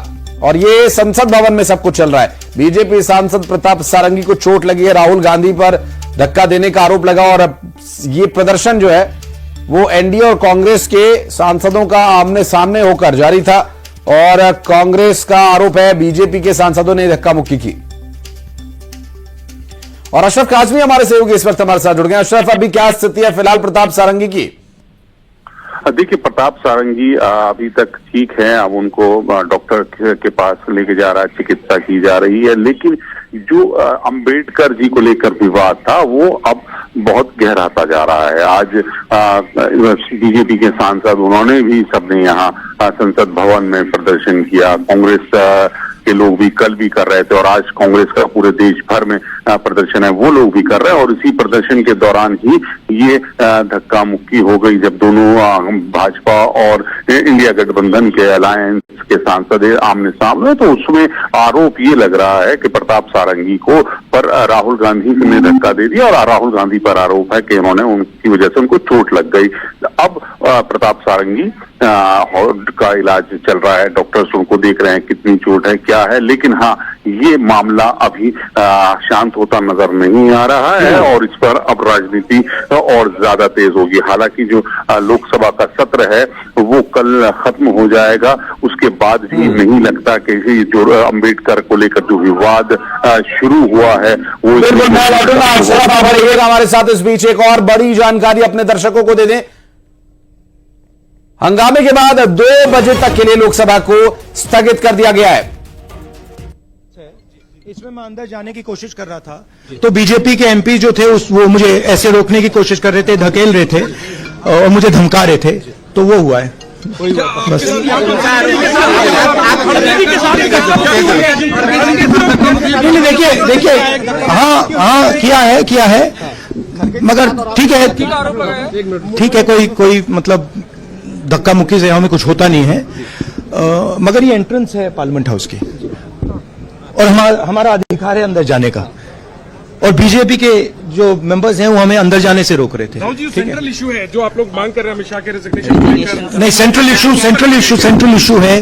और ये संसद भवन में सब कुछ चल रहा है। बीजेपी सांसद प्रताप सारंगी को चोट लगी है, राहुल गांधी पर धक्का देने का आरोप लगा, और अब ये प्रदर्शन जो है वो एनडीए और कांग्रेस के सांसदों का आमने सामने होकर जारी था, और कांग्रेस का आरोप है बीजेपी के सांसदों ने धक्का मुक्की की। और अशरफ काजमी हमारे सहयोगी इस वक्त हमारे साथ जुड़ गए। अशरफ, अभी क्या स्थिति है फिलहाल प्रताप सारंगी की? देखिए, प्रताप सारंगी अभी तक ठीक है। अब उनको डॉक्टर के पास लेके जा रहा है, चिकित्सा की जा रही है, लेकिन जो अंबेडकर जी को लेकर विवाद था वो अब बहुत गहराता जा रहा है। आज बीजेपी के सांसद, उन्होंने भी, सबने यहाँ संसद भवन में प्रदर्शन किया। कांग्रेस के लोग भी कल भी कर रहे थे और आज कांग्रेस का पूरे देश भर में प्रदर्शन है वो लोग भी कर रहे हैं और इसी प्रदर्शन के दौरान ही ये धक्का मुक्की हो गई जब दोनों भाजपा और इंडिया गठबंधन के अलायंस के सांसद आमने सामने। तो उसमें आरोप ये लग रहा है कि प्रताप सारंगी को पर राहुल गांधी ने धक्का दे दिया और राहुल गांधी पर आरोप है कि उन्होंने उनकी वजह से उनको चोट लग गई। अब प्रताप सारंगी का इलाज चल रहा है, डॉक्टर्स उनको देख रहे हैं कितनी चोट है क्या है, लेकिन हाँ ये मामला अभी शांत होता नजर नहीं आ रहा है और इस पर अब राजनीति और ज्यादा तेज होगी। हालांकि जो लोकसभा का सत्र है वो कल खत्म हो जाएगा, उसके बाद भी नहीं लगता कि जो अंबेडकर को लेकर जो विवाद शुरू हुआ है वो हमारे साथ। इस बीच एक और बड़ी जानकारी अपने दर्शकों को दे दें। हंगामे के बाद 2 बजे तक के लिए लोकसभा को स्थगित कर दिया गया है। इसमें मैं अंदर जाने की कोशिश कर रहा था तो बीजेपी के एमपी जो थे वो मुझे ऐसे रोकने की कोशिश कर रहे थे, धकेल रहे थे और मुझे धमका रहे थे, तो वो हुआ है बस। देखिए हाँ किया है मगर ठीक है कोई मतलब धक्का मुक्की से हमें कुछ होता नहीं है, मगर ये एंट्रेंस है पार्लियामेंट हाउस की और हमारा अधिकार है अंदर जाने का और बीजेपी के जो मेंबर्स हैं वो हमें अंदर जाने से रोक रहे थे। राहुल जी, सेंट्रल इशू है जो आप लोग मांग कर रहे हैं अमित शाह के रेजिग्नेशन को लेकर। नहीं, सेंट्रल इशू है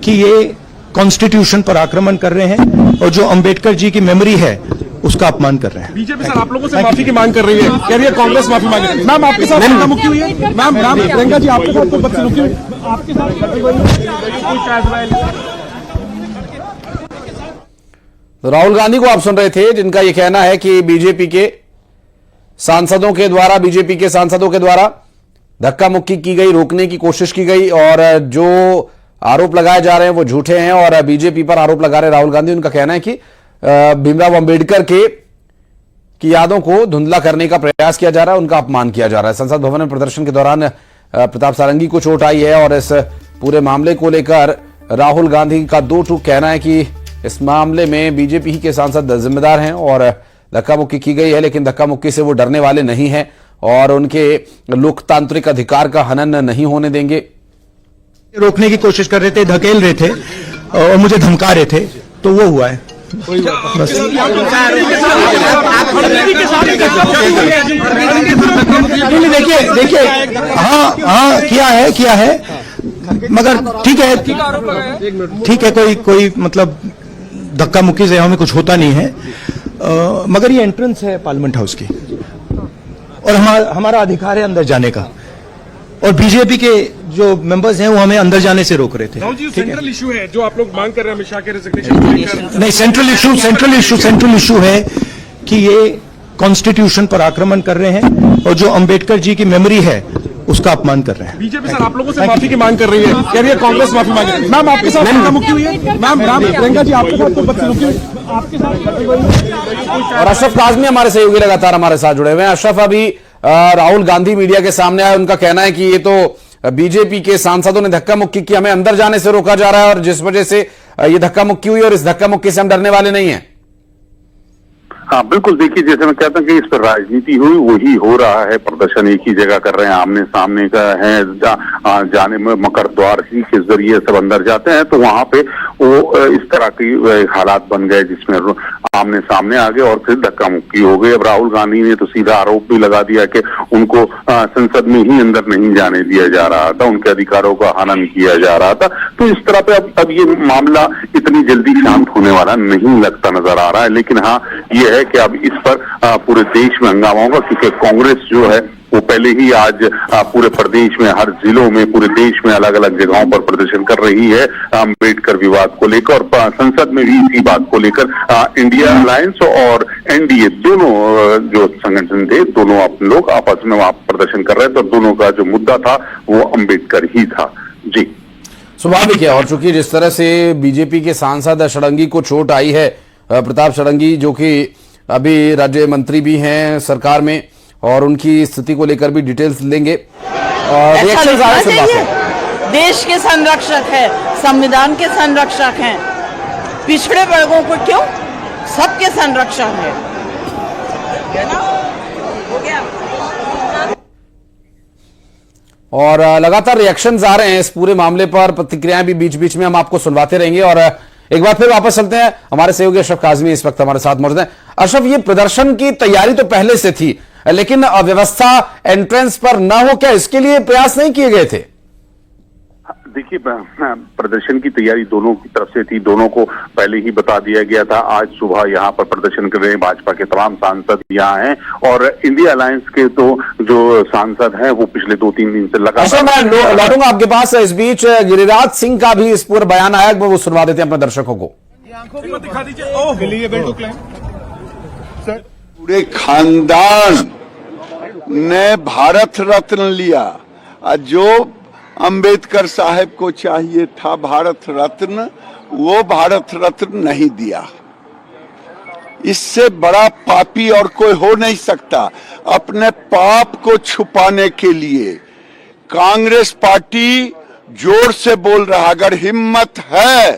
कि ये कॉन्स्टिट्यूशन पर आक्रमण कर रहे हैं और जो अंबेडकर जी की मेमोरी है उसका अपमान कर रहे हैं। बीजेपी सर आप लोगों से माफी की मांग कर रही है, कह रही है कांग्रेस माफी मांगे। मैम आपके साथ धक्का-मुक्की हुई है? मैम प्रियंका जी आपके साथ बदसलूकी हुई आपके साथ? तो राहुल गांधी को आप सुन रहे थे जिनका यह कहना है कि बीजेपी के सांसदों के द्वारा धक्का मुक्की की गई, रोकने की कोशिश की गई और जो आरोप लगाए जा रहे हैं वो झूठे हैं और बीजेपी पर आरोप लगा रहे राहुल गांधी। उनका कहना है कि भीमराव अंबेडकर की यादों को धुंधला करने का प्रयास किया जा रहा है, उनका अपमान किया जा रहा है। संसद भवन में प्रदर्शन के दौरान प्रताप सारंगी को चोट आई है और इस पूरे मामले को लेकर राहुल गांधी का दो टूक कहना है कि इस मामले में बीजेपी ही के सांसद जिम्मेदार हैं और धक्का मुक्की की गई है, लेकिन धक्का मुक्की से वो डरने वाले नहीं हैं और उनके लोकतांत्रिक अधिकार का हनन नहीं होने देंगे। रोकने की कोशिश कर रहे थे, धकेल रहे थे और मुझे धमका रहे थे, तो वो हुआ है बस। देखिए हाँ किया है मगर ठीक है कोई मतलब धक्का मुक्की से हमें कुछ होता नहीं है, मगर ये एंट्रेंस है पार्लियामेंट हाउस की और हमारा अधिकार है अंदर जाने का और बीजेपी के जो मेंबर्स हैं वो हमें अंदर जाने से रोक रहे थे। राहुल जी, सेंट्रल इशू है जो आप लोग मांग कर रहे हैं अमित शाह के रेजिग्नेशन को लेकर। नहीं, सेंट्रल इशू है कि ये कॉन्स्टिट्यूशन पर आक्रमण कर रहे हैं और जो अंबेडकर जी की मेमोरी है उसका अपमान कर रहे हैं। बीजेपी सर आप लोगों से माफी की मांग कर रही है, कह रही है कांग्रेस माफी मांगे। मैम आपके साथ धक्का मुक्की हुई है? मैम प्रियंका जी आपके साथ बदसलूकी हुई आपके साथ? और अशरफ काज़मी हमारे सहयोगी लगातार हमारे साथ जुड़े हुए हैं। अशरफ, अभी राहुल गांधी मीडिया के सामने आए, उनका कहना है कि ये तो बीजेपी के सांसदों ने धक्का मुक्की की, हमें अंदर जाने से रोका जा रहा है और जिस वजह से ये धक्का मुक्की हुई और इस धक्का मुक्की से हम डरने वाले नहीं हैं। हाँ बिल्कुल, देखिए जैसे मैं कहता हूँ कि इस पर राजनीति हुई वही हो रहा है, प्रदर्शन एक ही जगह कर रहे हैं, आमने सामने का है, जाने में मकर द्वार ही के जरिए सब अंदर जाते हैं, तो वहां पे वो इस तरह की हालात बन गए जिसमें आमने सामने आ गए और फिर धक्का मुक्की हो गई। अब राहुल गांधी ने तो सीधा आरोप भी लगा दिया कि उनको संसद में ही अंदर नहीं जाने दिया जा रहा था, उनके अधिकारों का हनन किया जा रहा था। तो इस तरह पे अब ये मामला इतनी जल्दी शांत होने वाला नहीं लगता नजर आ रहा है, लेकिन हाँ ये है कि अब इस पर पूरे देश में हंगामा होगा क्योंकि कांग्रेस जो है वो पहले ही आज पूरे प्रदेश में हर जिलों में पूरे देश में अलग अलग जगहों पर प्रदर्शन कर रही है अम्बेडकर विवाद को लेकर और संसद में भी इसी बात को लेकर इंडिया अलायंस और एनडीए दोनों जो संगठन थे दोनों अपने लोग आपस में वहां प्रदर्शन कर रहे थे और दोनों का जो मुद्दा था वो अम्बेडकर ही था। जी स्वाभाविक है, और चूंकि जिस तरह से बीजेपी के सांसद षडंगी को चोट आई है, प्रताप षडंगी जो कि अभी राज्य मंत्री भी हैं सरकार में और उनकी स्थिति को लेकर भी डिटेल्स लेंगे। देश के संरक्षक है, संविधान के संरक्षक हैं, पिछड़े वर्गों को क्यों सबके संरक्षण है ना? हो गया। और लगातार रिएक्शंस आ रहे हैं इस पूरे मामले पर, प्रतिक्रियाएं भी बीच बीच में हम आपको सुनवाते रहेंगे। और एक बार फिर वापस चलते हैं, हमारे सहयोगी अशरफ काजमी इस वक्त हमारे साथ मौजूद हैं। अशरफ, ये प्रदर्शन की तैयारी तो पहले से थी, लेकिन व्यवस्था एंट्रेंस पर न हो, क्या इसके लिए प्रयास नहीं किए गए थे? देखिए, प्रदर्शन की तैयारी दोनों की तरफ से थी, दोनों को पहले ही बता दिया गया था। आज सुबह यहाँ पर प्रदर्शन कर रहे हैं भाजपा के तमाम सांसद यहाँ हैं, और इंडिया अलायंस के तो जो सांसद हैं वो पिछले 2-3 दिन से लगातार। मैं लौटूंगा आपके पास। इस बीच गिरिराज सिंह का भी इस पूरे बयान आया, वो सुनवा देते हैं अपने दर्शकों को। दिखा दीजिए। पूरे खानदान ने भारत रत्न लिया, जो अंबेडकर साहब को चाहिए था भारत रत्न, वो भारत रत्न नहीं दिया। इससे बड़ा पापी और कोई हो नहीं सकता। अपने पाप को छुपाने के लिए कांग्रेस पार्टी जोर से बोल रहा, अगर हिम्मत है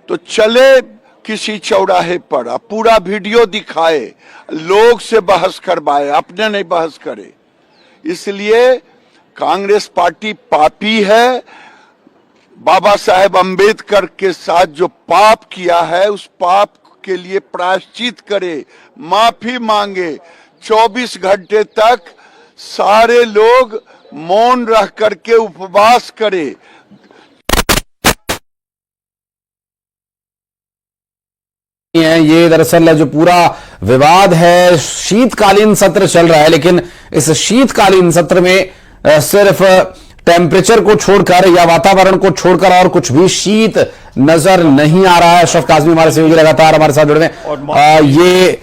तो चले किसी चौराहे पर, पूरा वीडियो दिखाए, लोग से बहस करवाए, अपने नहीं बहस करे। इसलिए कांग्रेस पार्टी पापी है। बाबा साहेब अंबेडकर के साथ जो पाप किया है, उस पाप के लिए प्रायश्चित करे, माफी मांगे। 24 घंटे तक सारे लोग मौन रह करके उपवास करे। ये दरअसल जो पूरा विवाद है, शीतकालीन सत्र चल रहा है, लेकिन इस शीतकालीन सत्र में सिर्फ टेम्परेचर को छोड़कर या वातावरण को छोड़कर और कुछ भी शीत नजर नहीं आ रहा है। अशरफ काजमी हमारे सहयोगी लगातार हमारे साथ जुड़े हैं, ये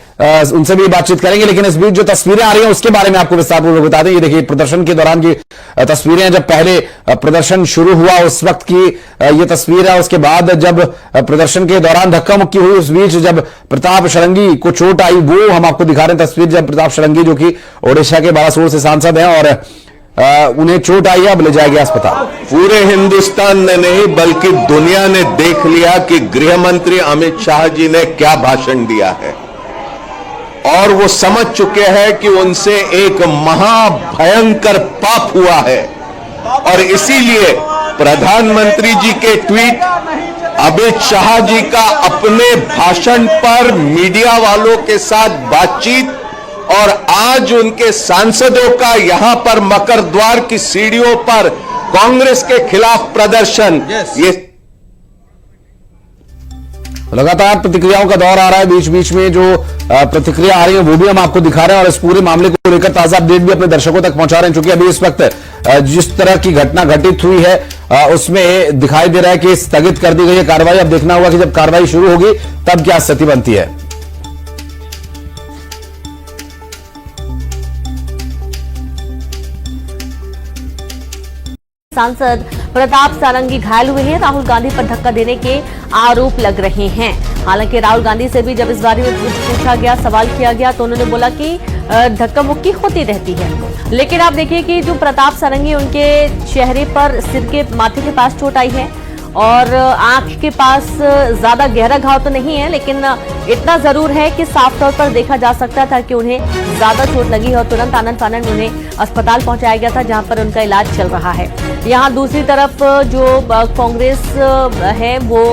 उनसे भी बातचीत करेंगे। लेकिन इस बीच जो तस्वीरें आ रही हैं उसके बारे में आपको विस्तारपूर्वक बता दें। ये देखिए प्रदर्शन के दौरान की तस्वीरें, जब पहले प्रदर्शन शुरू हुआ उस वक्त की ये तस्वीर है। उसके बाद जब प्रदर्शन के दौरान धक्का मुक्की हुई, उस बीच जब प्रताप षडंगी को चोट आई, वो हम आपको दिखा रहे हैं तस्वीर। जब प्रताप षडंगी जो कि ओडिशा के बालासोर से सांसद हैं और उन्हें चोट आई, अब ले जाया गया अस्पताल। पूरे हिंदुस्तान ने नहीं बल्कि दुनिया ने देख लिया कि गृह मंत्री अमित शाह जी ने क्या भाषण दिया है, और वो समझ चुके हैं कि उनसे एक महाभयंकर पाप हुआ है। और इसीलिए प्रधानमंत्री जी के ट्वीट, अमित शाह जी का अपने भाषण पर मीडिया वालों के साथ बातचीत, और आज उनके सांसदों का यहां पर मकर द्वार की सीढ़ियों पर कांग्रेस के खिलाफ प्रदर्शन, ये लगातार प्रतिक्रियाओं का दौर आ रहा है। बीच बीच में जो प्रतिक्रिया आ रही है वो भी हम आपको दिखा रहे हैं, और इस पूरे मामले को लेकर ताजा अपडेट भी अपने दर्शकों तक पहुंचा रहे हैं। चूंकि अभी इस वक्त जिस तरह की घटना घटित हुई है उसमें दिखाई दे रहा है कि स्थगित कर दी गई है कार्रवाई। अब देखना होगा कि जब कार्रवाई शुरू होगी तब क्या स्थिति बनती है। सांसद प्रताप सारंगी घायल हुए हैं। राहुल गांधी पर धक्का देने के आरोप लग रहे हैं। हालांकि राहुल गांधी से भी जब इस बारे में पूछा गया, सवाल किया गया, तो उन्होंने बोला कि धक्का मुक्की होती रहती है। लेकिन आप देखिए कि जो प्रताप सारंगी, उनके चेहरे पर, सिर के, माथे के पास चोट आई है और आंख के पास ज्यादा गहरा घाव तो नहीं है, लेकिन इतना जरूर है कि साफ तौर पर देखा जा सकता था कि उन्हें ज्यादा चोट लगी है और तुरंत आनंद फानंद उन्हें अस्पताल पहुंचाया गया था, जहां पर उनका इलाज चल रहा है। यहाँ दूसरी तरफ जो कांग्रेस है वो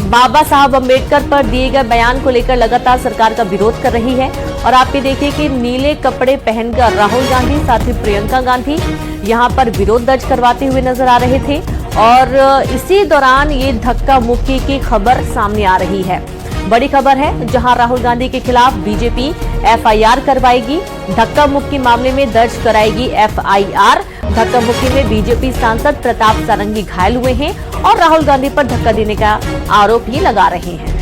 बाबा साहब अंबेडकर पर दिए गए बयान को लेकर लगातार सरकार का विरोध कर रही है। और आप ये देखिए कि नीले कपड़े पहनकर राहुल गांधी, साथ ही प्रियंका गांधी यहाँ पर विरोध दर्ज करवाते हुए नजर आ रहे थे। और इसी दौरान ये धक्का मुक्की की खबर सामने आ रही है। बड़ी खबर है, जहां राहुल गांधी के खिलाफ बीजेपी एफआईआर करवाएगी। धक्का मुक्की मामले में दर्ज कराएगी एफआईआर। धक्का मुक्की में बीजेपी सांसद प्रताप सारंगी घायल हुए हैं और राहुल गांधी पर धक्का देने का आरोप ये लगा रहे हैं।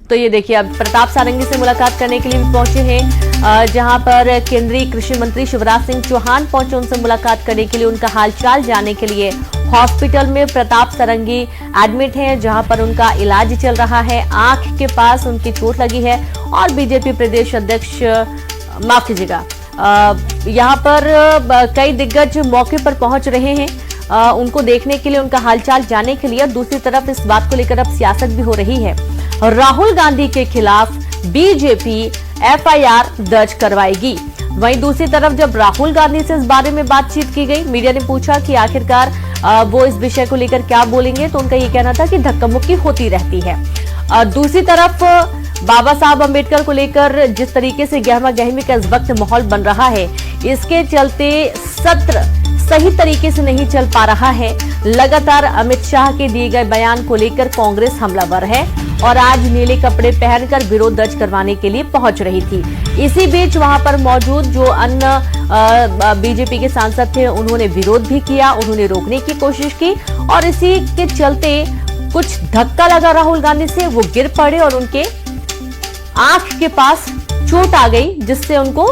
तो ये देखिए, अब प्रताप सारंगी से मुलाकात करने के लिए भी पहुंचे हैं, जहां पर केंद्रीय कृषि मंत्री शिवराज सिंह चौहान पहुंचे। उनसे मुलाकात करने के लिए, उनका हालचाल जानने के लिए हॉस्पिटल में प्रताप सारंगी एडमिट हैं, जहां पर उनका इलाज चल रहा है। आंख के पास उनकी चोट लगी है और बीजेपी प्रदेश अध्यक्ष, माफ कीजिएगा, यहाँ पर कई दिग्गज मौके पर पहुंच रहे हैं। उनको देखने के लिए, उनका हालचाल जानने के लिए। दूसरी तरफ इस बात को लेकर अब सियासत भी हो रही है। राहुल गांधी के खिलाफ बीजेपी एफआईआर दर्ज करवाएगी। वहीं दूसरी तरफ जब राहुल गांधी से इस बारे में बातचीत की गई, मीडिया ने पूछा कि आखिरकार वो इस विषय को लेकर क्या बोलेंगे, तो उनका ये कहना था कि धक्का मुक्की होती रहती है। दूसरी तरफ बाबा साहब अम्बेडकर को लेकर जिस तरीके से गहमा गहमी का इस वक्त माहौल बन रहा है, इसके चलते सत्र सही तरीके से नहीं चल पा रहा है। लगातार अमित शाह के दिए गए बयान को लेकर कांग्रेस हमलावर है और आज नीले कपड़े पहनकर विरोध दर्ज करवाने के लिए पहुंच रही थी। इसी बीच वहां पर मौजूद जो अन्य बीजेपी के सांसद थे, उन्होंने विरोध भी किया, उन्होंने रोकने की कोशिश की और इसी के चलते कुछ धक्का लगा राहुल गांधी से। वो गिर पड़े और उनके आंख के पास चोट आ गई, जिससे उनको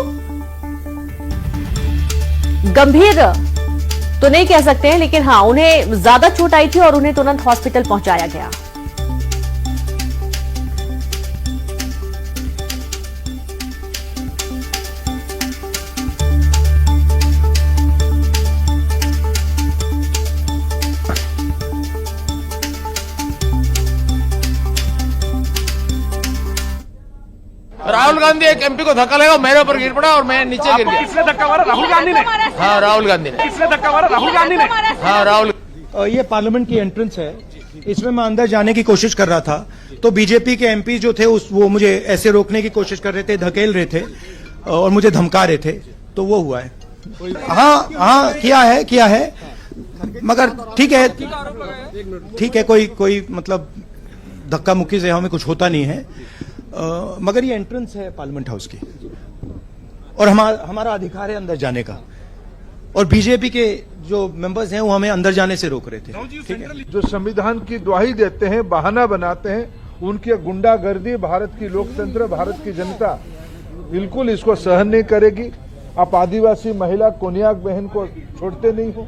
गंभीर तो नहीं कह सकते हैं, लेकिन हाँ, उन्हें ज्यादा चोट आई थी और उन्हें तुरंत हॉस्पिटल पहुंचाया गया। राहुल गांधी एक एमपी को धक्का लगा, मेरे ऊपर गिर पड़ा और मैं नीचे गिर गया। किसने धक्का मारा? राहुल गांधी ने? हाँ, राहुल गांधी ने। किसने धक्का मारा? राहुल गांधी ने? हाँ, राहुल। ये पार्लियामेंट की एंट्रेंस है, इसमें मैं अंदर जाने की कोशिश कर रहा था, तो बीजेपी के एमपी जो थे वो मुझे ऐसे रोकने की कोशिश कर रहे थे, धकेल रहे थे और मुझे धमका रहे थे, तो वो हुआ है। हाँ, किया है, मगर ठीक है, कोई मतलब धक्का मुक्की से हमें कुछ होता नहीं है, मगर ये एंट्रेंस है पार्लियामेंट हाउस की और हमारा अधिकार है अंदर जाने का, और बीजेपी के जो मेंबर्स हैं वो हमें अंदर जाने से रोक रहे थे। ठीक है, जो संविधान की दुहाई देते हैं, बहाना बनाते हैं, उनकी गुंडागर्दी भारत की लोकतंत्र, भारत की जनता बिल्कुल इसको सहन नहीं करेगी। आप आदिवासी महिला कोनियाक बहन को छोड़ते नहीं हो,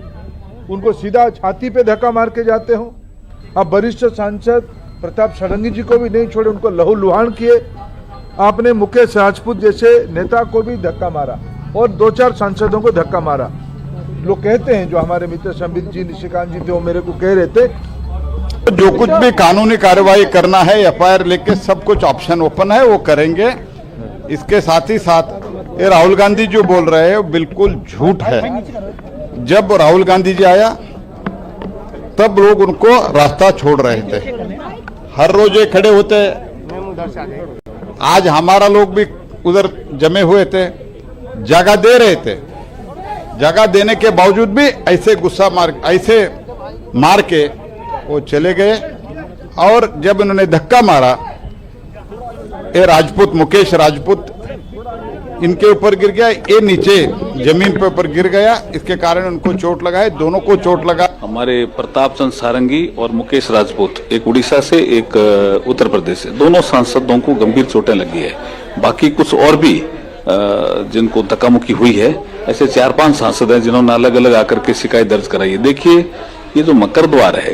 उनको सीधा छाती पे धक्का मार के जाते हो। आप वरिष्ठ सांसद प्रताप षडंगी जी को भी नहीं छोड़े, उनको लहूलुहान किए। आपने मुकेश राजपूत जैसे नेता को भी धक्का मारा और 2-4 सांसदों को धक्का मारा। लोग कहते हैं, जो हमारे मित्र संबित जी, निशिकांत जी थे, वो मेरे को कह रहे थे, जो कुछ भी कानूनी कार्रवाई करना है, एफआईआर लेके सब कुछ ऑप्शन ओपन है, वो करेंगे। इसके साथ ही साथ ये राहुल गांधी जो बोल रहे हैं वो बिल्कुल झूठ है। जब राहुल गांधी जी आया तब लोग उनको रास्ता छोड़ रहे थे, हर रोज ये खड़े होते। आज हमारा लोग भी उधर जमे हुए थे, जगह दे रहे थे, जगह देने के बावजूद भी ऐसे मार के वो चले गए। और जब इन्होंने धक्का मारा, ये राजपूत, मुकेश राजपूत, इनके ऊपर गिर गया, ये नीचे जमीन पे ऊपर गिर गया, इसके कारण उनको चोट लगा है, दोनों को चोट लगा। हमारे प्रताप चंद्र सारंगी और मुकेश राजपूत, एक उड़ीसा से एक उत्तर प्रदेश से, दोनों सांसदों को गंभीर चोटें लगी है। बाकी कुछ और भी जिनको धक्का मुक्की हुई है, ऐसे 4-5 सांसद हैं जिन्होंने अलग अलग आकर के शिकायत दर्ज कराई है। देखिए, ये जो मकर द्वार है,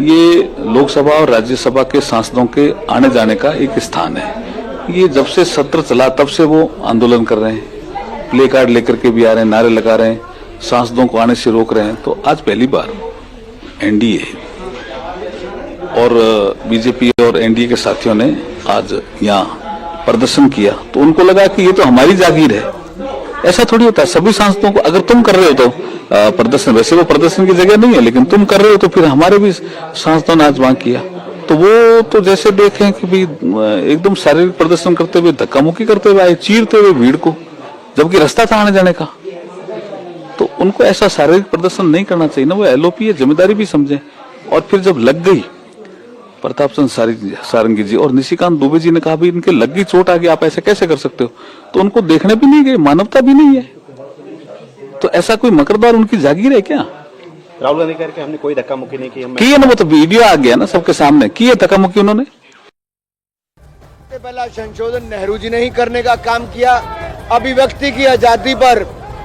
ये लोकसभा और राज्यसभा के सांसदों के आने जाने का एक स्थान है। ये जब से सत्र चला तब से वो आंदोलन कर रहे हैं, प्ले कार्ड लेकर के भी आ रहे हैं, नारे लगा रहे हैं, सांसदों को आने से रोक रहे हैं। तो आज पहली बार एनडीए और बीजेपी और एनडीए के साथियों ने आज यहाँ प्रदर्शन किया, तो उनको लगा कि ये तो हमारी जागीर है। ऐसा थोड़ी होता है, सभी सांसदों को, अगर तुम कर रहे हो तो प्रदर्शन, वैसे वो प्रदर्शन की जगह नहीं है, लेकिन तुम कर रहे हो तो फिर हमारे भी सांसदों ने आज मांग किया। तो वो तो जैसे देखें कि भी एकदम शारीरिक प्रदर्शन करते हुए, धक्का मुक्की करते हुए आए, चीरते हुए भीड़ को, जबकि रास्ता था आने जाने का। तो उनको ऐसा शारीरिक प्रदर्शन नहीं करना चाहिए ना, वो एलओपी है, जिम्मेदारी भी समझें। और फिर जब लग गई, प्रताप चंद्र सारंगी जी और निशिकांत दुबे जी ने कहा भी इनके लग गई चोट आ गई, आप ऐसे कैसे कर सकते हो, तो उनको देखने भी नहीं गए, मानवता भी नहीं है। तो ऐसा कोई मकरदार उनकी जागीर है क्या? राहुल गांधी कह के हमने कोई धक्का मुक्की नहीं की है ना, वो तो वीडियो आ गया ना सबके सामने, की है धक्का मुक्की उन्होंने। पहला संशोधन नेहरू जी ने ही करने का काम किया, अभिव्यक्ति की आजादी पर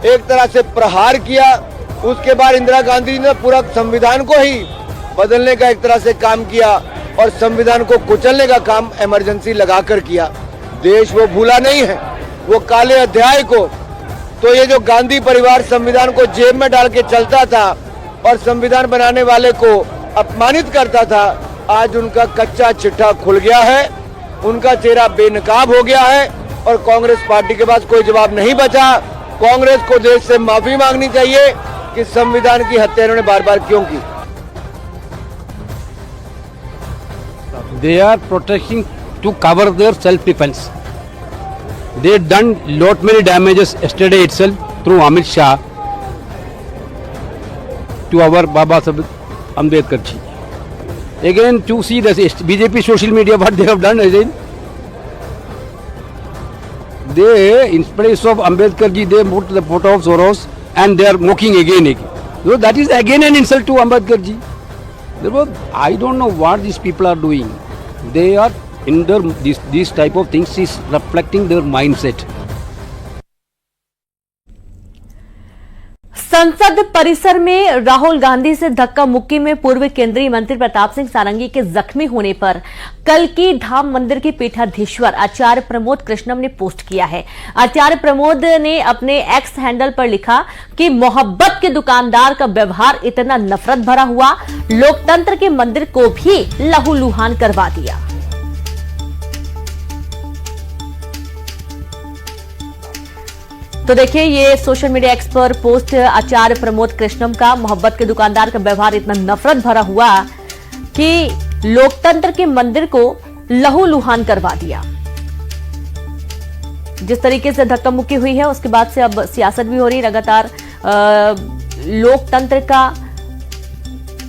एक तरह से प्रहार किया। उसके बाद इंदिरा गांधी ने पूरा संविधान को ही बदलने का एक तरह से काम किया और संविधान को कुचलने का काम इमरजेंसी लगाकर किया। देश वो भूला नहीं है, वो काले अध्याय को। तो ये जो गांधी परिवार संविधान को जेब में डाल के चलता था, और संविधान बनाने वाले को अपमानित करता था, आज उनका कच्चा चिट्ठा खुल गया है, उनका चेहरा बेनकाब हो गया है और कांग्रेस पार्टी के पास कोई जवाब नहीं बचा। कांग्रेस को देश से माफी मांगनी चाहिए कि संविधान की हत्या इन्होंने बार बार क्यों की। They are protecting to cover their self-defense. They done lot many damages yesterday itself through Amit Shah to our Baba Saheb Ambedkar ji. Again, to see the BJP social media, what they have done again, they, in place of Ambedkar ji, they put the photo of Soros and they are mocking again. So that is again an insult to Ambedkar ji. Therefore, I don't know what these people are doing. They are in their these type of things is reflecting their mindset. संसद परिसर में राहुल गांधी से धक्का मुक्की में पूर्व केंद्रीय मंत्री प्रताप सिंह सारंगी के जख्मी होने पर कल्की धाम मंदिर के पीठाधीश्वर आचार्य प्रमोद कृष्णम ने पोस्ट किया है। आचार्य प्रमोद ने अपने एक्स हैंडल पर लिखा कि मोहब्बत के दुकानदार का व्यवहार इतना नफरत भरा हुआ, लोकतंत्र के मंदिर को भी लहूलुहान करवा दिया। तो देखिए, ये सोशल मीडिया एक्स पर पोस्ट आचार्य प्रमोद कृष्णम का, मोहब्बत के दुकानदार का व्यवहार इतना नफरत भरा हुआ कि लोकतंत्र के मंदिर को लहूलुहान करवा दिया। जिस तरीके से धक्का मुक्की हुई है उसके बाद से अब सियासत भी हो रही, लगातार लोकतंत्र का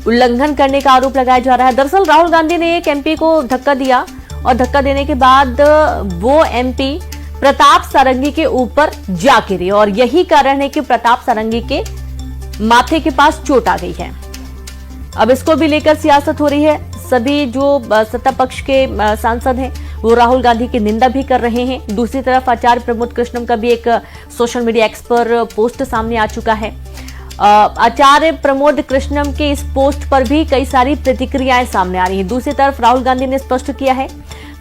उल्लंघन करने का आरोप लगाया जा रहा है। दरअसल राहुल गांधी ने एक एमपी को धक्का दिया और धक्का देने के बाद वो एमपी प्रताप सारंगी के ऊपर जा गिरे और यही कारण है कि प्रताप सारंगी के माथे के पास चोट आ गई है। अब इसको भी लेकर सियासत हो रही है। सभी जो सत्ता पक्ष के सांसद हैं वो राहुल गांधी की निंदा भी कर रहे हैं। दूसरी तरफ आचार्य प्रमोद कृष्णम का भी एक सोशल मीडिया एक्स पर पोस्ट सामने आ चुका है। आचार्य प्रमोद कृष्णम के इस पोस्ट पर भी कई सारी प्रतिक्रियाएं सामने आ रही हैं। दूसरी तरफ राहुल गांधी ने स्पष्ट किया है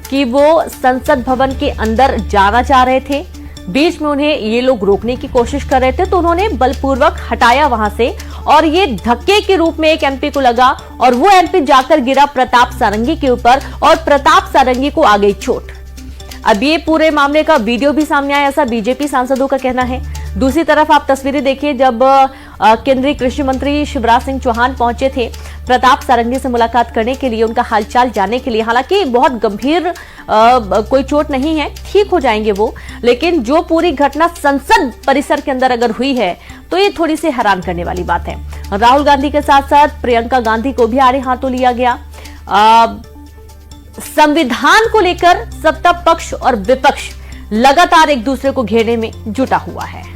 कि वो संसद भवन के अंदर जाना चाह रहे थे, बीच में उन्हें ये लोग रोकने की कोशिश कर रहे थे तो उन्होंने बलपूर्वक हटाया वहां से और ये धक्के के रूप में एक एमपी को लगा और वो एमपी जाकर गिरा प्रताप सारंगी के ऊपर और प्रताप सारंगी को आ गई चोट। अब ये पूरे मामले का वीडियो भी सामने आया, ऐसा बीजेपी सांसदों का कहना है। दूसरी तरफ आप तस्वीरें देखिए, जब केंद्रीय कृषि मंत्री शिवराज सिंह चौहान पहुंचे थे प्रताप सारंगी से मुलाकात करने के लिए, उनका हालचाल जानने के लिए। हालांकि बहुत गंभीर कोई चोट नहीं है, ठीक हो जाएंगे वो, लेकिन जो पूरी घटना संसद परिसर के अंदर अगर हुई है तो ये थोड़ी सी हैरान करने वाली बात है। राहुल गांधी के साथ साथ प्रियंका गांधी को भी आड़े हाथों लिया गया। संविधान को लेकर सत्ता पक्ष और विपक्ष लगातार एक दूसरे को घेरने में जुटा हुआ है।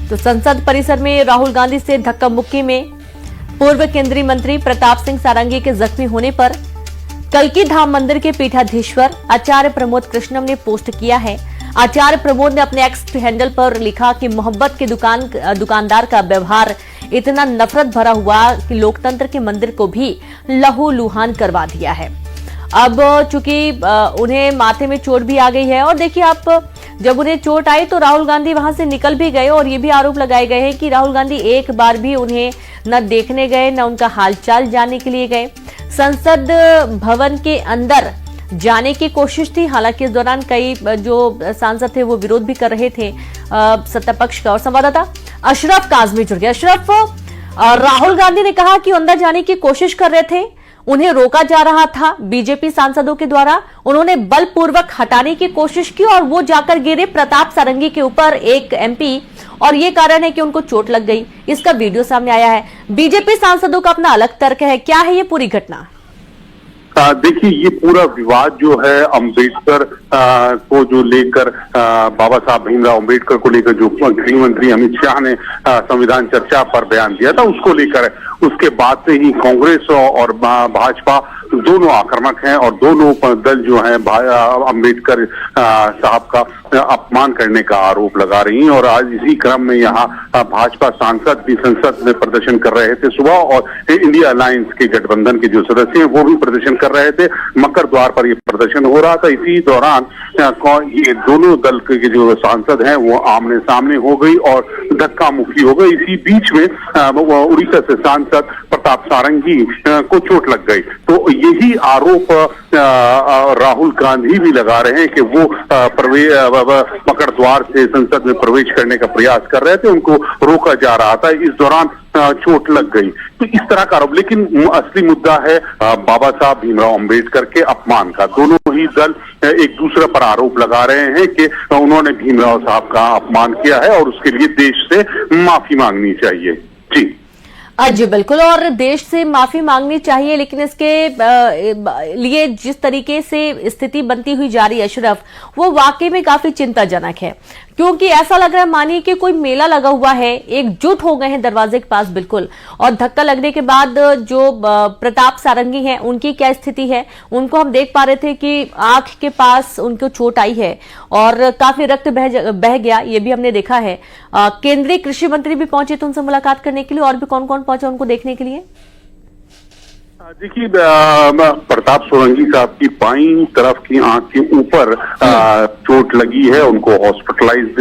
तो संसद परिसर में राहुल गांधी से धक्का मुक्की में पूर्व केंद्रीय मंत्री प्रताप सिंह सारंगी के जख्मी होने पर कल्की धाम मंदिर के पीठाधीश्वर आचार्य प्रमोद कृष्णम ने पोस्ट किया है। आचार्य प्रमोद ने अपने एक्स हैंडल पर लिखा कि मोहब्बत के दुकानदार का व्यवहार इतना नफरत भरा हुआ कि लोकतंत्र के मंदिर को भी लहूलुहान करवा दिया है। अब चूंकि उन्हें माथे में चोट भी आ गई है और देखिए आप, जब उन्हें चोट आई तो राहुल गांधी वहां से निकल भी गए और ये भी आरोप लगाए गए हैं कि राहुल गांधी एक बार भी उन्हें न देखने गए, न उनका हालचाल जानने के लिए गए। संसद भवन के अंदर जाने की कोशिश थी, हालांकि इस दौरान कई जो सांसद थे वो विरोध भी कर रहे थे सत्ता पक्ष का। और संवाददाता अशरफ काजमी जुड़ गया। अशरफ, राहुल गांधी ने कहा कि अंदर जाने की कोशिश कर रहे थे, उन्हें रोका जा रहा था बीजेपी सांसदों के द्वारा, उन्होंने बलपूर्वक हटाने की कोशिश की और वो जाकर गिरे प्रताप सारंगी के ऊपर एक एमपी और ये कारण है कि उनको चोट लग गई। इसका वीडियो सामने आया है। बीजेपी सांसदों का अपना अलग तर्क है, क्या है ये पूरी घटना? देखिए, ये पूरा विवाद जो है अम्बेडकर को जो लेकर बाबा साहब भीमराव अम्बेडकर को लेकर जो गृह मंत्री अमित शाह ने संविधान चर्चा पर बयान दिया था, उसको लेकर उसके बाद से ही कांग्रेस और भाजपा दोनों आक्रामक हैं और दोनों दल जो है अम्बेडकर साहब का अपमान करने का आरोप लगा रही हैं। और आज इसी क्रम में यहाँ भाजपा सांसद भी संसद में प्रदर्शन कर रहे थे सुबह, और इंडिया अलायंस के गठबंधन के जो सदस्य हैं वो भी प्रदर्शन कर रहे थे। मकर द्वार पर ये प्रदर्शन हो रहा था। इसी दौरान ये दोनों दल के जो सांसद हैं वो आमने सामने हो गई और धक्का मुक्की हो गई। इसी बीच में उड़ीसा से सांसद प्रताप सारंगी को चोट लग गई। तो यही आरोप राहुल गांधी भी लगा रहे हैं कि वो मकर द्वार से संसद में प्रवेश करने का प्रयास कर रहे थे, उनको रोका जा रहा था, इस दौरान चोट लग गई। तो इस तरह का आरोप, लेकिन असली मुद्दा है बाबा साहब भीमराव अंबेडकर के अपमान का। दोनों ही दल एक दूसरे पर आरोप लगा रहे हैं कि उन्होंने भीमराव साहब का अपमान किया है और उसके लिए देश से माफी मांगनी चाहिए। जी जी बिल्कुल, और देश से माफी मांगनी चाहिए, लेकिन इसके लिए जिस तरीके से स्थिति बनती हुई जा रही है अशरफ, वो वाकई में काफी चिंताजनक है, क्योंकि ऐसा लग रहा है मानिए कि कोई मेला लगा हुआ है, एकजुट हो गए हैं दरवाजे के पास बिल्कुल, और धक्का लगने के बाद जो प्रताप सारंगी हैं उनकी क्या स्थिति है, उनको हम देख पा रहे थे कि आंख के पास उनको चोट आई है और काफी रक्त बह गया, ये भी हमने देखा है। केंद्रीय कृषि मंत्री भी पहुंचे थे उनसे मुलाकात करने के लिए, और भी कौन कौन पहुंचा उनको देखने के लिए? देखिए, प्रताप सोलंकी साहब की बाईं तरफ की आंख के ऊपर चोट लगी है, उनको हॉस्पिटलाइज्ड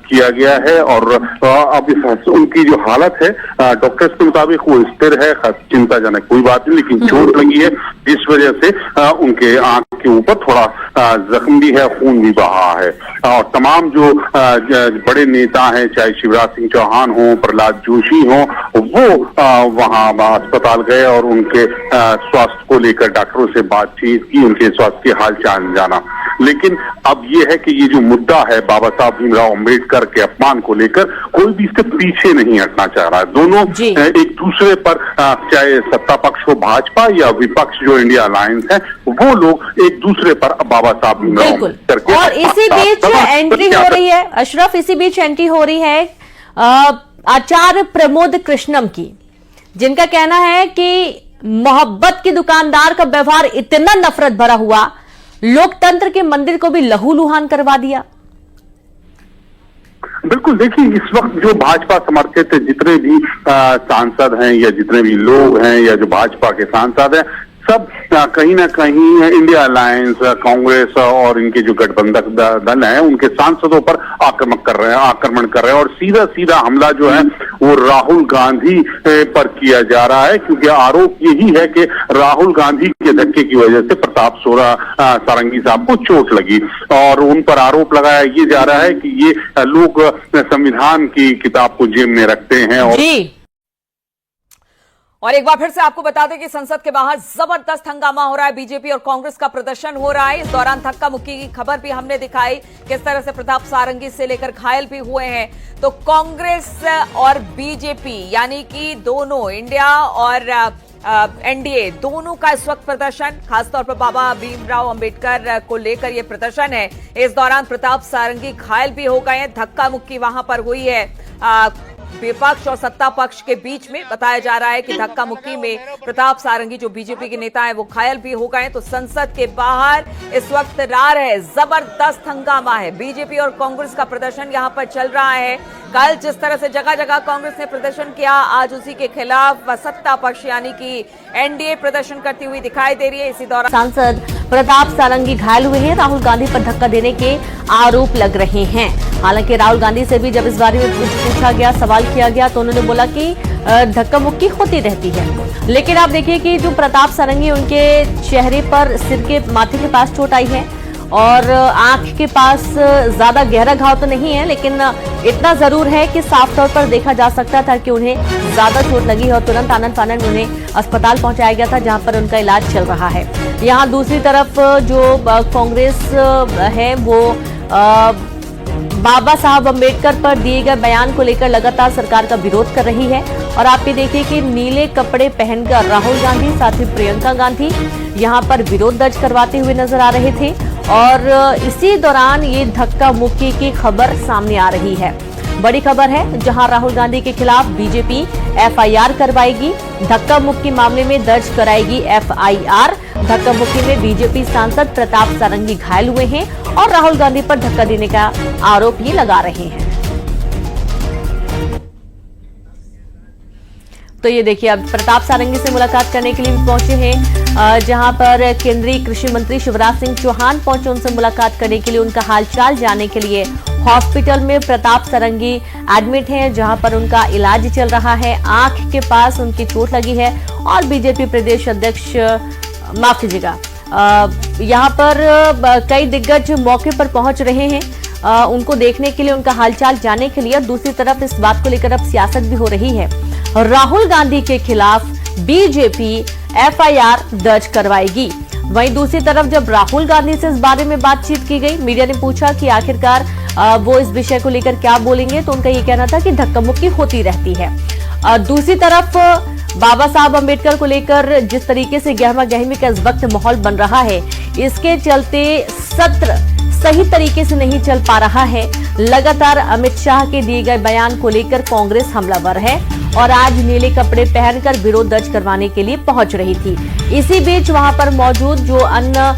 किया गया है और अब उनकी जो हालत है डॉक्टर्स के मुताबिक वो स्थिर है, चिंताजनक कोई बात नहीं, लेकिन चोट लगी है जिस वजह से उनके आंख के ऊपर थोड़ा जख्म भी है, खून भी बहा है। और तमाम जो बड़े नेता हैं, चाहे शिवराज सिंह चौहान हो, प्रहलाद जोशी हो, वो वहां अस्पताल गए और उनके स्वास्थ्य को लेकर डॉक्टरों से बातचीत की, उनके स्वास्थ्य के हाल चाल जाना। लेकिन अब ये है कि ये जो मुद्दा है बाबा साहब भीमराव अंबेडकर के अपमान को लेकर, कोई भी इससे पीछे नहीं हटना चाह रहा है। दोनों एक दूसरे पर, चाहे सत्ता पक्ष हो भाजपा या विपक्ष जो इंडिया अलायंस है, वो लोग एक दूसरे पर बाबा साहब भीमराव अंबेडकर के। और इसी बीच एंट्री हो रही है अशरफ, इसी बीच एंट्री हो रही है आचार्य प्रमोद कृष्णम की, जिनका कहना है कि मोहब्बत के दुकानदार का व्यवहार इतना नफरत भरा हुआ, लोकतंत्र के मंदिर को भी लहूलुहान करवा दिया। बिल्कुल, देखिए इस वक्त जो भाजपा समर्थित जितने भी सांसद हैं या जितने भी लोग हैं या जो भाजपा के सांसद हैं, सब कहीं ना कहीं इंडिया अलायंस, कांग्रेस और इनके जो गठबंधन दल हैं उनके सांसदों पर आक्रमण कर रहे हैं और सीधा सीधा हमला जो है वो राहुल गांधी पर किया जा रहा है, क्योंकि आरोप यही है कि राहुल गांधी के धक्के की वजह से प्रताप सारंगी साहब को चोट लगी और उन पर आरोप लगाया ये जा रहा है कि ये लोग संविधान की किताब को जेब में रखते हैं। और एक बार फिर से आपको बता दें कि संसद के बाहर जबरदस्त हंगामा हो रहा है, बीजेपी और कांग्रेस का प्रदर्शन हो रहा है। इस दौरान धक्का मुक्की की खबर भी हमने दिखाई, किस तरह से प्रताप सारंगी से लेकर घायल भी हुए हैं। तो कांग्रेस और बीजेपी यानी कि दोनों, इंडिया और एनडीए दोनों का इस वक्त प्रदर्शन, खासतौर पर बाबा भीमराव अंबेडकर को लेकर यह प्रदर्शन है। इस दौरान प्रताप सारंगी घायल भी हो गए हैं, धक्का मुक्की वहां पर हुई है विपक्ष और सत्ता पक्ष के बीच में। बताया जा रहा है कि धक्का मुक्की में प्रताप सारंगी जो बीजेपी के नेता हैं वो घायल भी हो गए। तो संसद के बाहर इस वक्त रार है, जबरदस्त हंगामा है, बीजेपी और कांग्रेस का प्रदर्शन यहां पर चल रहा है। कल जिस तरह से जगह जगह कांग्रेस ने प्रदर्शन किया, आज उसी के खिलाफ सत्ता पक्ष यानी कि एनडीए प्रदर्शन करती हुई दिखाई दे रही है। इसी दौरान सांसद प्रताप सारंगी घायल हुए हैं, राहुल गांधी पर धक्का देने के आरोप लग रहे हैं। हालांकि राहुल गांधी से भी जब इस बारे में पूछा गया, सवाल किया गया, तो उन्होंने बोला कि धक्का मुक्की होती रहती है। लेकिन आप देखिए कि जो प्रताप सारंगी, उनके चेहरे पर, सिर के, माथे के पास चोट आई है और आंख के पास ज्यादा गहरा घाव तो नहीं है, लेकिन इतना जरूर है कि साफ तौर पर देखा जा सकता था कि उन्हें ज्यादा चोट लगी है और तुरंत आनंद फानंद उन्हें अस्पताल पहुंचाया गया था, जहां पर उनका इलाज चल रहा है। यहाँ दूसरी तरफ जो कांग्रेस है वो बाबा साहब अंबेडकर पर दिए गए बयान को लेकर लगातार सरकार का विरोध कर रही है। और आप ये देखिए कि नीले कपड़े पहनकर राहुल गांधी, साथ ही प्रियंका गांधी यहां पर विरोध दर्ज करवाते हुए नजर आ रहे थे और इसी दौरान ये धक्का मुक्की की खबर सामने आ रही है। बड़ी खबर है, जहां राहुल गांधी के खिलाफ बीजेपी एफआईआर करवाएगी। धक्का मुक्की मामले में दर्ज कराएगी एफआईआर। धक्का मुक्की में बीजेपी सांसद प्रताप सारंगी घायल हुए हैं और राहुल गांधी पर धक्का देने का आरोप ये लगा रहे हैं। तो ये देखिए, अब प्रताप सारंगी से मुलाकात करने के लिए भी पहुंचे हैं, जहां पर केंद्रीय कृषि मंत्री शिवराज सिंह चौहान पहुंचे। उनसे मुलाकात करने के लिए, उनका हालचाल जानने के लिए हॉस्पिटल में प्रताप सारंगी एडमिट हैं, जहां पर उनका इलाज चल रहा है। आंख के पास उनकी चोट लगी है और बीजेपी प्रदेश अध्यक्ष, माफ कीजिएगा, यहां पर कई दिग्गज मौके पर पहुंच रहे हैं उनको देखने के लिए, उनका हालचाल जानने के लिए। दूसरी तरफ इस बात को लेकर अब सियासत भी हो रही है, राहुल गांधी के खिलाफ बीजेपी एफआईआर दर्ज करवाएगी। वहीं दूसरी तरफ जब राहुल गांधी से इस बारे में बातचीत की गई, मीडिया ने पूछा कि आखिरकार वो इस विषय को लेकर क्या बोलेंगे, तो उनका ये कहना था कि धक्का मुक्की होती रहती है। दूसरी तरफ बाबा साहब अम्बेडकर को लेकर जिस तरीके से गहमा गहमी का इस वक्त माहौल बन रहा है, इसके चलते सत्र सही तरीके से नहीं चल पा रहा है। लगातार अमित शाह के दिए गए बयान को लेकर कांग्रेस हमलावर है और आज नीले कपड़े पहनकर विरोध दर्ज करवाने के लिए पहुंच रही थी। इसी बीच वहां पर मौजूद जो अन्य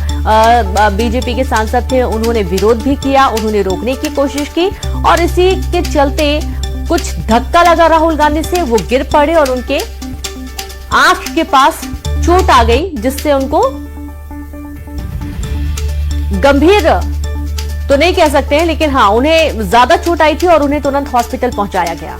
बीजेपी के सांसद थे, उन्होंने विरोध भी किया, उन्होंने रोकने की कोशिश की और इसी के चलते कुछ धक्का लगा राहुल गांधी से, वो गिर पड़े और उनके आंख के पास चोट आ गई, जिससे उनको गंभीर तो नहीं कह सकते हैं, लेकिन हाँ, उन्हें ज्यादा चोट आई थी और उन्हें तुरंत हॉस्पिटल पहुंचाया गया।